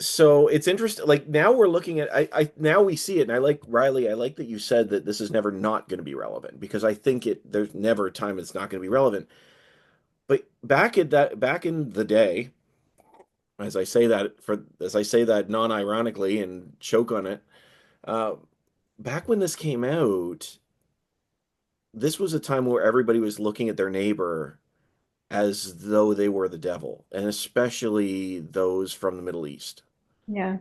B: so it's interesting. Like now we're looking at now we see it, and I like Riley, I like that you said that this is never not going to be relevant because I think there's never a time it's not going to be relevant. But back in the day, as I say that non-ironically and choke on it, uh, back when this came out, this was a time where everybody was looking at their neighbor as though they were the devil, and especially those from the Middle East.
C: Yeah.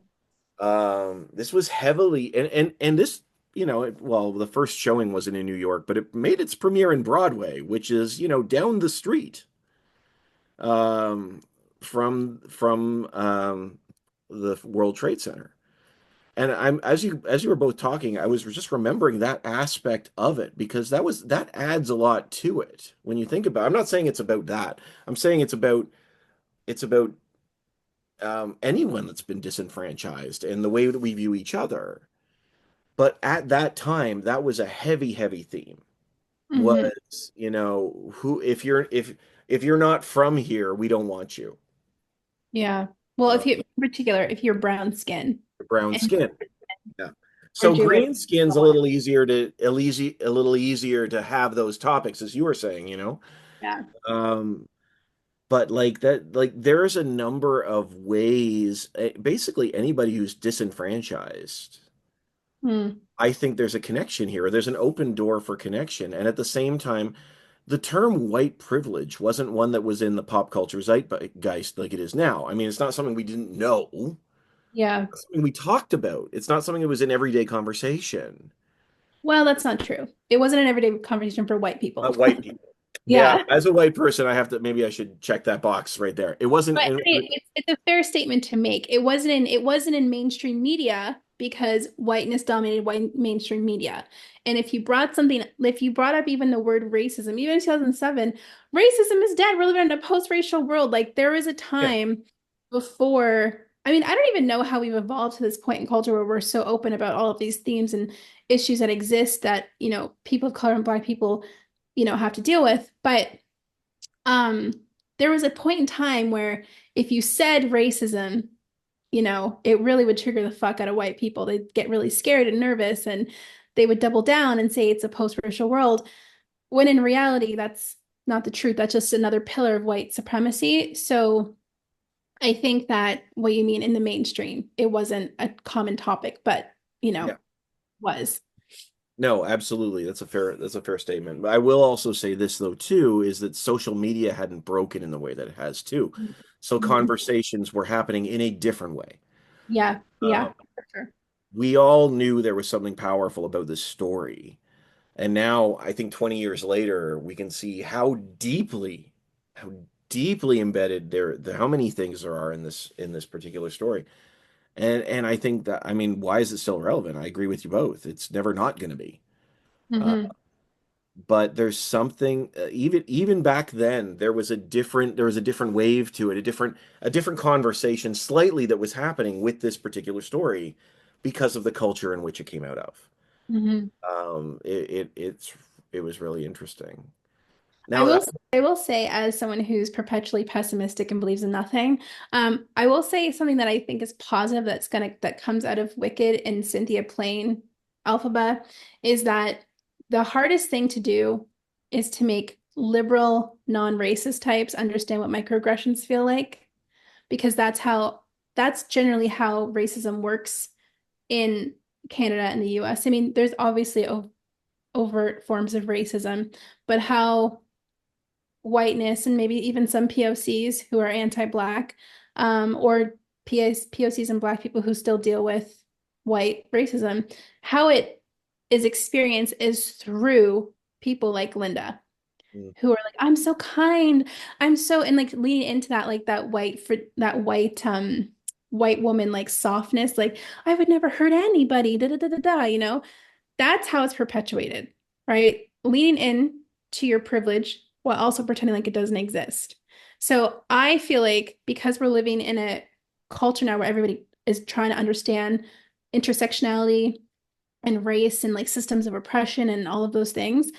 B: This was heavily and this, well, the first showing wasn't in New York, but it made its premiere in Broadway, which is, down the street um, from the World Trade Center. And I'm as you were both talking, I was just remembering that aspect of it because that adds a lot to it when you think about it. I'm not saying it's about that. I'm saying it's about anyone that's been disenfranchised and the way that we view each other. But at that time, that was a heavy, heavy theme.
C: Hmm.
B: Was, who if you're not from here, we don't want you.
C: Yeah. Well,
B: Uh,
C: if you, in particular, if you're brown skin
B: brown
C: and
B: skin. Yeah.
C: or
B: So
C: Jewish,
B: green skin's
C: so on.
B: a little easier to have those topics, as you were saying.
C: Yeah.
B: Um, but like that, like there's a number of ways, basically anybody who's disenfranchised,
C: Hmm.
B: I think there's a connection here. There's an open door for connection. And at the same time, the term white privilege wasn't one that was in the pop culture zeitgeist like it is now. I mean, it's not something we didn't know.
C: Yeah.
B: It's something we talked about. It's not something that was in everyday conversation.
C: Well, that's not true. It wasn't an everyday conversation for white people.
B: White people. Yeah,
C: Yeah.
B: as a white person, maybe I should check that box right there. It wasn't,
C: But I mean, it's a fair statement to make. It wasn't in mainstream media because whiteness dominated white mainstream media. And if you brought up even the word racism, even in 2007, racism is dead. We're living in a post-racial world. Like there was a
B: yeah,
C: time before, I mean, I don't even know how we've evolved to this point in culture where we're so open about all of these themes and issues that exist that, people of color and Black people, have to deal with. But um, there was a point in time where if you said racism, it really would trigger the fuck out of white people. They'd get really scared and nervous and they would double down and say it's a post-racial world, when in reality, that's not the truth. That's just another pillar of white supremacy. So I think that what you mean in the mainstream, it wasn't a common topic, but,
B: yeah.
C: was.
B: No, absolutely. That's a fair statement. But I will also say this though too, is that social media hadn't broken in the way that it has too. So
C: Mhm.
B: conversations were happening in a different way.
C: Yeah,
B: Uh,
C: yeah, for sure.
B: we all knew there was something powerful about this story. And now I think 20 years later, we can see how deeply embedded how many things there are in this particular story. And I think that, I mean, why is it still relevant? I agree with you both. It's never not going to be. Uh,
C: Hmm.
B: but there's something even back then there was a different wave to it, a different conversation slightly that was happening with this particular story because of the culture in which it came out of.
C: Hmm.
B: It was really interesting.
C: I
B: Now,
C: will I will say, as someone who's perpetually pessimistic and believes in nothing, I will say something that I think is positive that comes out of Wicked and Cynthia playing Alphaba is that the hardest thing to do is to make liberal, non-racist types understand what microaggressions feel like, because that's generally how racism works in Canada and the US. I mean, there's obviously overt forms of racism, but how whiteness and maybe even some POCs who are anti-Black, or POCs and Black people who still deal with white racism, how it is experienced is through people like Linda,
B: Mm.
C: who are like, I'm so kind. I'm so, and like leaning into that, like that white woman, like softness, like I would never hurt anybody, da da da da da, that's how it's perpetuated, right? Leaning in to your privilege while also pretending like it doesn't exist. So I feel like because we're living in a culture now where everybody is trying to understand intersectionality and race and like systems of oppression and all of those things,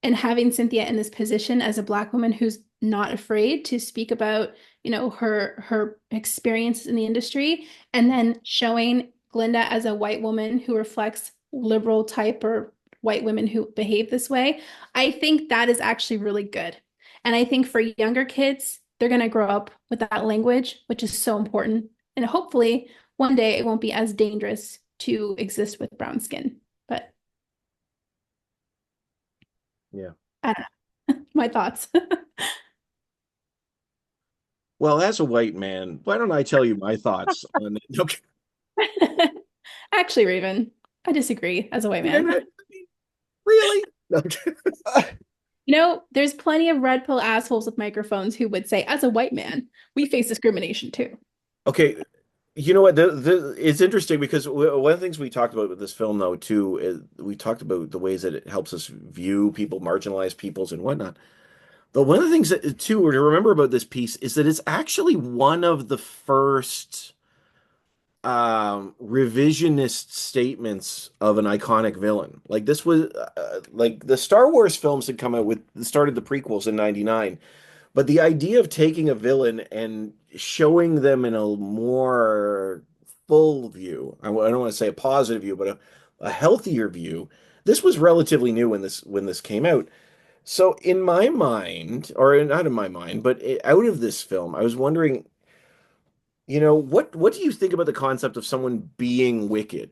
C: and having Cynthia in this position as a Black woman who's not afraid to speak about, her experiences in the industry, and then showing Glinda as a white woman who reflects liberal type or white women who behave this way, I think that is actually really good. And I think for younger kids, they're going to grow up with that language, which is so important. And hopefully one day it won't be as dangerous to exist with brown skin. But
B: Yeah.
C: I don't know. My thoughts.
B: Well, as a white man, why don't I tell you my thoughts on it? Okay.
C: Actually, Raven, I disagree as a white
B: You're
C: man.
B: gonna really? Okay.
C: There's plenty of red pill assholes with microphones who would say, as a white man, we face discrimination too.
B: Okay, you know what? It's interesting because one of the things we talked about with this film, though, too, is we talked about the ways that it helps us view people, marginalized peoples, and whatnot. But one of the things that, too, to remember about this piece is that it's actually one of the first revisionist statements of an iconic villain. Like this was like the Star Wars films had come out with started the prequels in 99, but the idea of taking a villain and showing them in a more full view, I don't want to say a positive view, but a healthier view, this was relatively new when this came out. So in my mind, or not in my mind, but out of this film, I was wondering, what do you think about the concept of someone being wicked?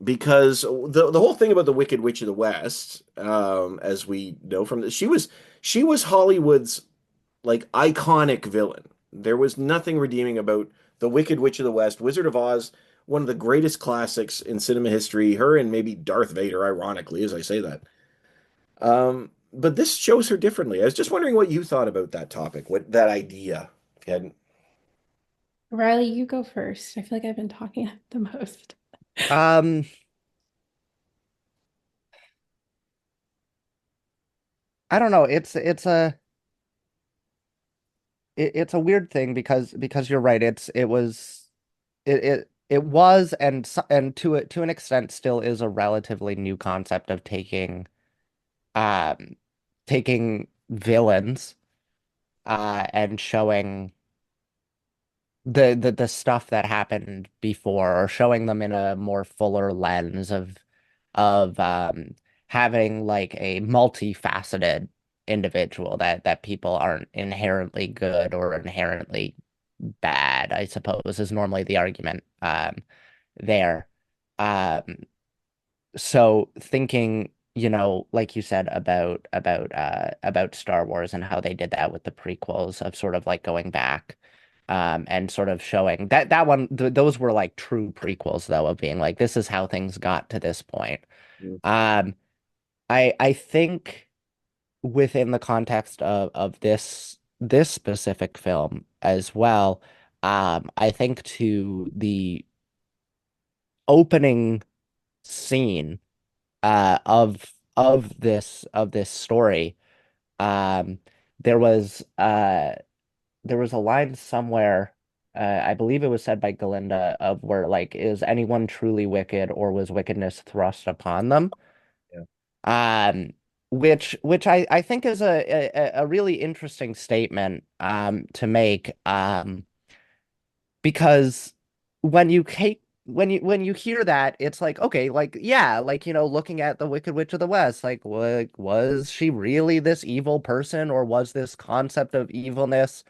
B: Because the whole thing about the Wicked Witch of the West, as we know from this, she was Hollywood's like iconic villain. There was nothing redeeming about the Wicked Witch of the West, Wizard of Oz, one of the greatest classics in cinema history. Her and maybe Darth Vader, ironically, as I say that. But this shows her differently. I was just wondering what you thought about that topic, what that idea. If you hadn't.
C: Riley, you go first. I feel like I've been talking the most.
A: Um, I don't know. It's a weird thing because you're right. It was and to an extent still is a relatively new concept of um taking villains and showing the stuff that happened before, or showing them in a more fuller lens of having like a multifaceted individual that people aren't inherently good or inherently bad, I suppose, is normally the argument there. Um, so thinking, like you said about Star Wars and how they did that with the prequels of sort of like going back and sort of showing that one those were like true prequels though, of being like this is how things got to this point.
B: Mm.
A: Um, I think within the context of this specific film as well, I think to the opening scene of this story, um, there was uh there was a line somewhere, I believe it was said by Galinda, of where like, is anyone truly wicked, or was wickedness thrust upon them?
B: Yeah.
A: Um, which I think is a really interesting statement to make, because when you hear that, it's like, okay, like, yeah, like, looking at the Wicked Witch of the West, like was she really this evil person, or was this concept of evilness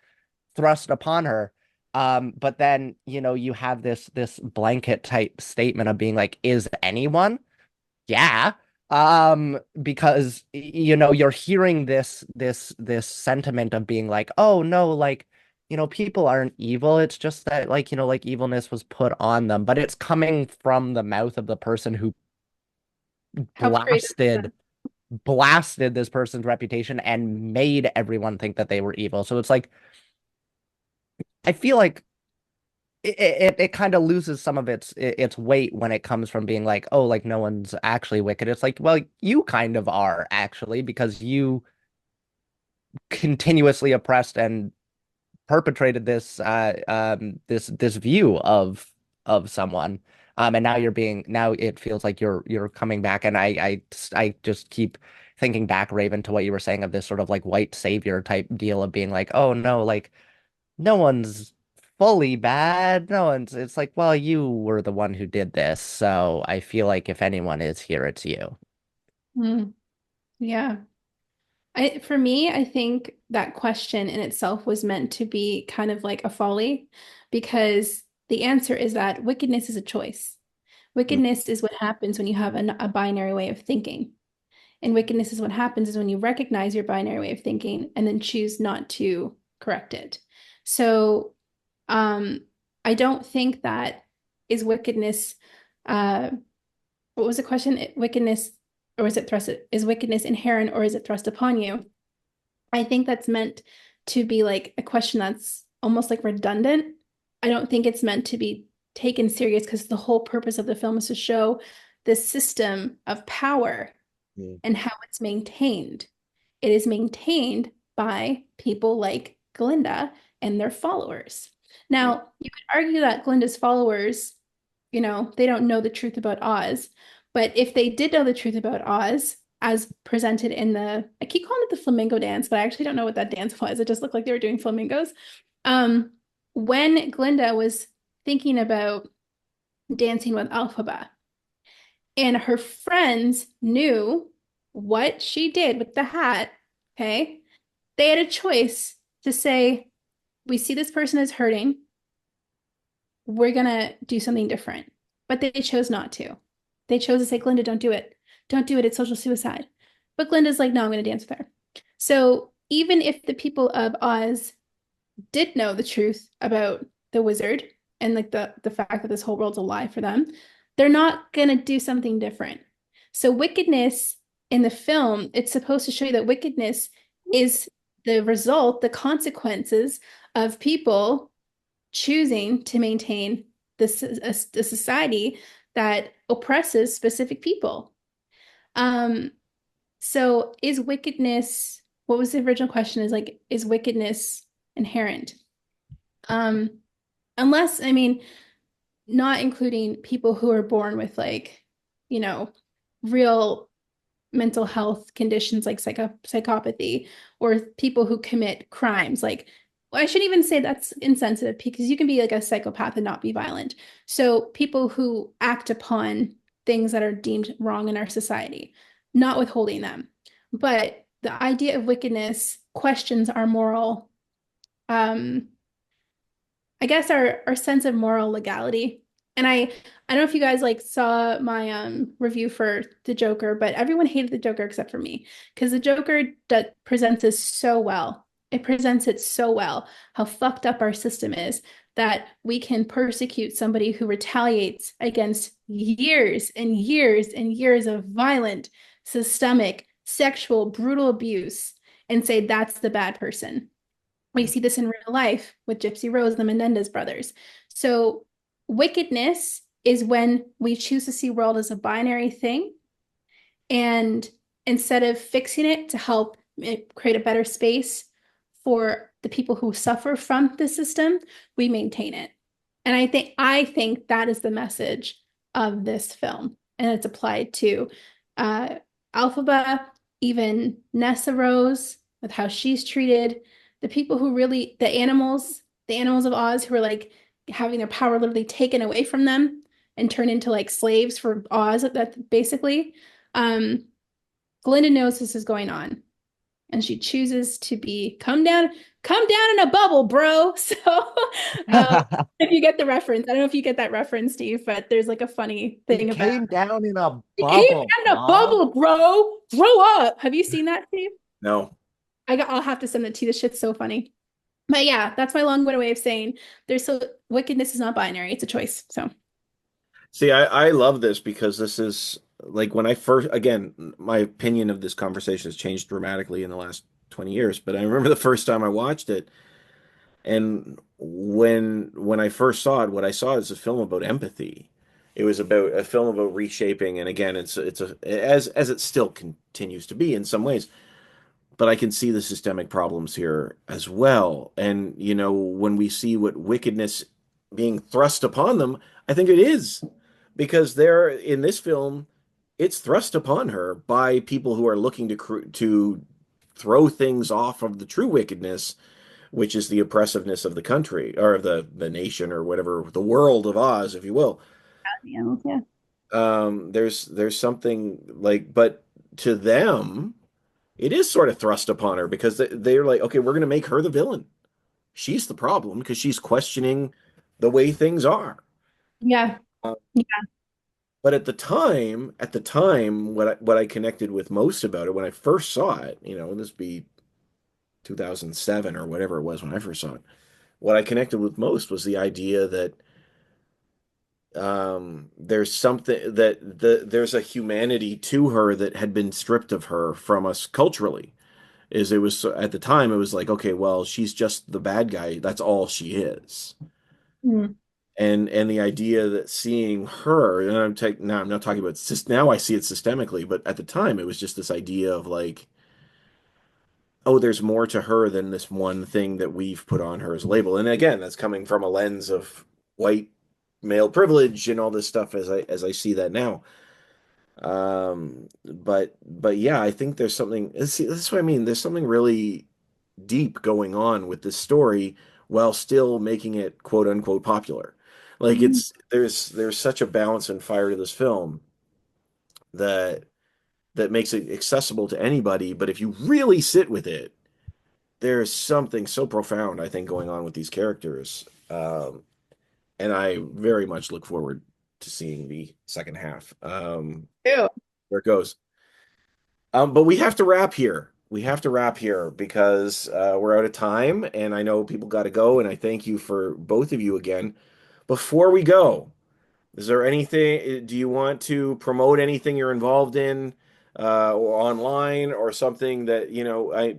A: thrust upon her? But then, you have this blanket type statement of being like, is anyone? Yeah. Because you're hearing this sentiment of being like, oh no, like people aren't evil. It's just that like evilness was put on them, but it's coming from the mouth of the person who
C: Helped create the
A: blasted
C: system.
A: blasted this person's reputation and made everyone think that they were evil. So it's like I feel like it kind of loses some of its weight when it comes from being like, oh, like no one's actually wicked. It's like, well, you kind of are actually because you continuously oppressed and perpetrated this view of someone. And now it feels like you're coming back, and I just keep thinking back, Raven, to what you were saying of this sort of like white savior type deal of being like, oh no, like no one's fully bad. No one's, it's like, well, you were the one who did this. So I feel like if anyone is here, it's you.
C: Mm, yeah. For me, I think that question in itself was meant to be kind of like a folly because the answer is that wickedness is a choice.
B: Mm,
C: Wickedness is what happens when you have a binary way of thinking. And wickedness is what happens is when you recognize your binary way of thinking and then choose not to correct it. So, um, I don't think that is wickedness. Uh, what was the question? Wickedness, or is it thrust? Is wickedness inherent, or is it thrust upon you? I think that's meant to be like a question that's almost like redundant. I don't think it's meant to be taken serious because the whole purpose of the film is to show the system of power
B: mm,
C: and how it's maintained. It is maintained by people like Glinda and their followers.
B: mm.
C: Now, you could argue that Glinda's followers, they don't know the truth about Oz. But if they did know the truth about Oz, as presented in I keep calling it the flamingo dance, but I actually don't know what that dance was. It just looked like they were doing flamingos. Um, when Glinda was thinking about dancing with Alphaba, and her friends knew what she did with the hat, okay? They had a choice to say, we see this person is hurting. We're gonna do something different. But they chose not to. They chose to say, Glinda, don't do it. Don't do it. It's social suicide. But Glinda's like, no, I'm gonna dance with her. So even if the people of Oz did know the truth about the wizard and like the fact that this whole world's a lie for them, they're not gonna do something different. So wickedness in the film, it's supposed to show you that wickedness is the result, the consequences of people choosing to maintain this a society that oppresses specific people. Um, so is wickedness, what was the original question? Is like, is wickedness inherent? Um, unless, I mean, not including people who are born with like, you know, real mental health conditions like psychopathy or people who commit crimes. Like, well, I shouldn't even say that's insensitive because you can be like a psychopath and not be violent. So people who act upon things that are deemed wrong in our society, not withholding them. But the idea of wickedness questions our moral, um, I guess our sense of moral legality. And I don't know if you guys like saw my review for the Joker, but everyone hated the Joker except for me because the Joker that presents this so well. It presents it so well how fucked up our system is that we can persecute somebody who retaliates against years and years and years of violent, systemic, sexual, brutal abuse and say that's the bad person. We see this in real life with Gypsy Rose, the Menendez brothers. So wickedness is when we choose to see world as a binary thing, and instead of fixing it to help it create a better space for the people who suffer from the system, we maintain it. And I think that is the message of this film. And it's applied to uh Alphaba, even Nessa Rose, with how she's treated, the people who really, the animals of Oz who are like having their power literally taken away from them and turned into like slaves for Oz, that basically. Um, Glinda knows this is going on, and she chooses to come down in a bubble, bro. So, if you get the reference, I don't know if you get that reference, Steve, but there's like a funny
A: He
C: thing about
A: came down in a
C: it came
A: bubble,
C: down in a
A: bro.
C: bubble, bro. Grow up. Have you seen that, Steve?
B: No.
C: I'll have to send it to you. This shit's so funny. But yeah, that's my long-winded way of saying there's so wickedness is not binary, it's a choice. So
B: See, I love this because this is like when I first, again, my opinion of this conversation has changed dramatically in the last 20 years, but I remember the first time I watched it, and when I first saw it, what I saw is a film about empathy. It was about a film about reshaping, and again, it's a as it still continues to be in some ways, but I can see the systemic problems here as well. And you know, when we see what wickedness being thrust upon them, I think it is because they're in this film, it's thrust upon her by people who are looking to throw things off of the true wickedness, which is the oppressiveness of the country or of the nation or whatever, the world of Oz, if you will.
C: yeah, yeah.
B: There's something like, but to them, it is sort of thrust upon her because they're like, okay, we're going to make her the villain. She's the problem because she's questioning the way things are.
C: Yeah.
B: Uh,
C: Yeah.
B: but at the time, what I connected with most about it when I first saw it, you know, this be 2007 or whatever it was when I first saw it. What I connected with most was the idea that there's something that there's a humanity to her that had been stripped of her from us culturally. Is it was at the time it was like, okay, well, she's just the bad guy. That's all she is.
C: Mm.
B: And the idea that seeing her, and now I'm not talking about now I see it systemically, but at the time it was just this idea of like, oh, there's more to her than this one thing that we've put on her as a label. And again, that's coming from a lens of white male privilege and all this stuff as I see that now. But yeah, I think there's something. See, that's what I mean. There's something really deep going on with this story while still making it quote unquote popular. Like
C: Mm.
B: there's such a balance and fire to this film that that makes it accessible to anybody. But if you really sit with it, there's something so profound, I think, going on with these characters. And I very much look forward to seeing the second half.
C: Ew.
B: Where it goes. But we have to wrap here. We have to wrap here because we're out of time, and I know people got to go. And I thank you for both of you again. Before we go, is there anything? Do you want to promote anything you're involved in, or online, or something that you know? I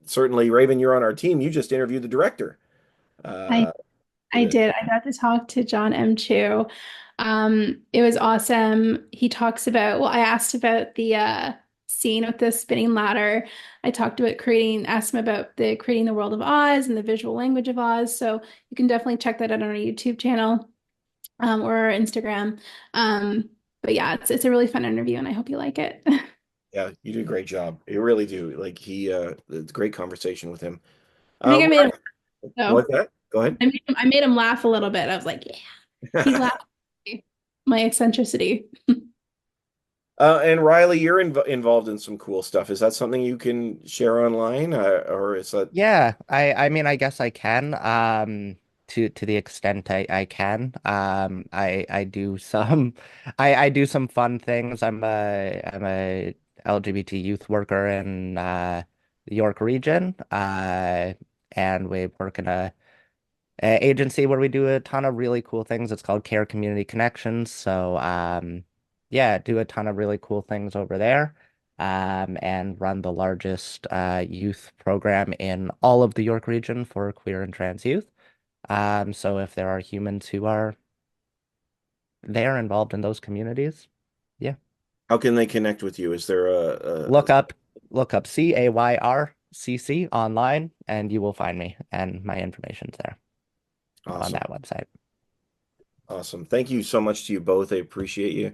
B: certainly, Raven, you're on our team. You just interviewed the director.
C: I
B: Uh,
C: I did. I got to talk to Jon M. Chu. It was awesome. He talks about, well, I asked about the scene with the spinning ladder. I talked about asked him about the creating the world of Oz and the visual language of Oz. So you can definitely check that out on our YouTube channel or our Instagram. But yeah, it's a really fun interview and I hope you like it.
B: yeah, you do a great job. You really do. Like it's a great conversation with him.
C: I think I made him so
B: What's that? Go ahead.
C: I made him laugh a little bit. I was like, yeah, he's laughing at me. My eccentricity.
B: And Riley, you're involved in some cool stuff. Is that something you can share online, or is that?
A: Yeah, I mean I guess I can to the extent I can. I do some I do some fun things. I'm a LGBT youth worker in the York region. And we work in a agency where we do a ton of really cool things. It's called Care Community Connections. So yeah, do a ton of really cool things over there. And run the largest youth program in all of the York region for queer and trans youth. So if there are humans who are there involved in those communities, yeah,
B: How can they connect with you? Is there
A: look up look up CAYRCC online and you will find me and my information's there on
B: awesome,
A: that website.
B: awesome? Thank you so much to you both. I appreciate you.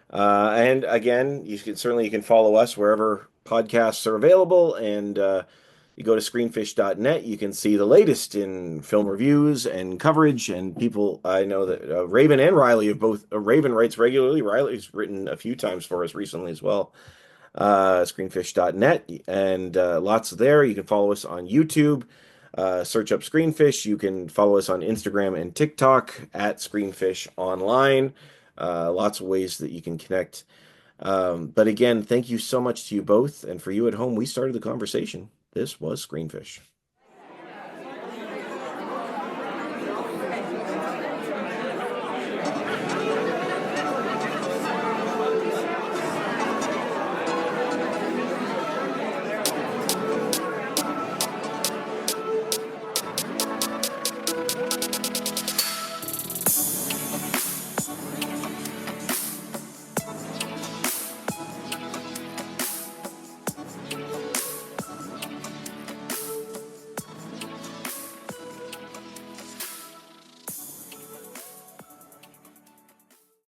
B: And again, you can follow us wherever podcasts are available, and you go to screenfish.net. You can see the latest in film reviews and coverage. And people, I know that Raven and Riley have both. Raven writes regularly. Riley's written a few times for us recently as well. Screenfish.net, and lots there. You can follow us on YouTube. Search up Screenfish. You can follow us on Instagram and TikTok at Screenfish Online. Lots of ways that you can connect. But again, thank you so much to you both. And for you at home, we started the conversation. This was Screenfish.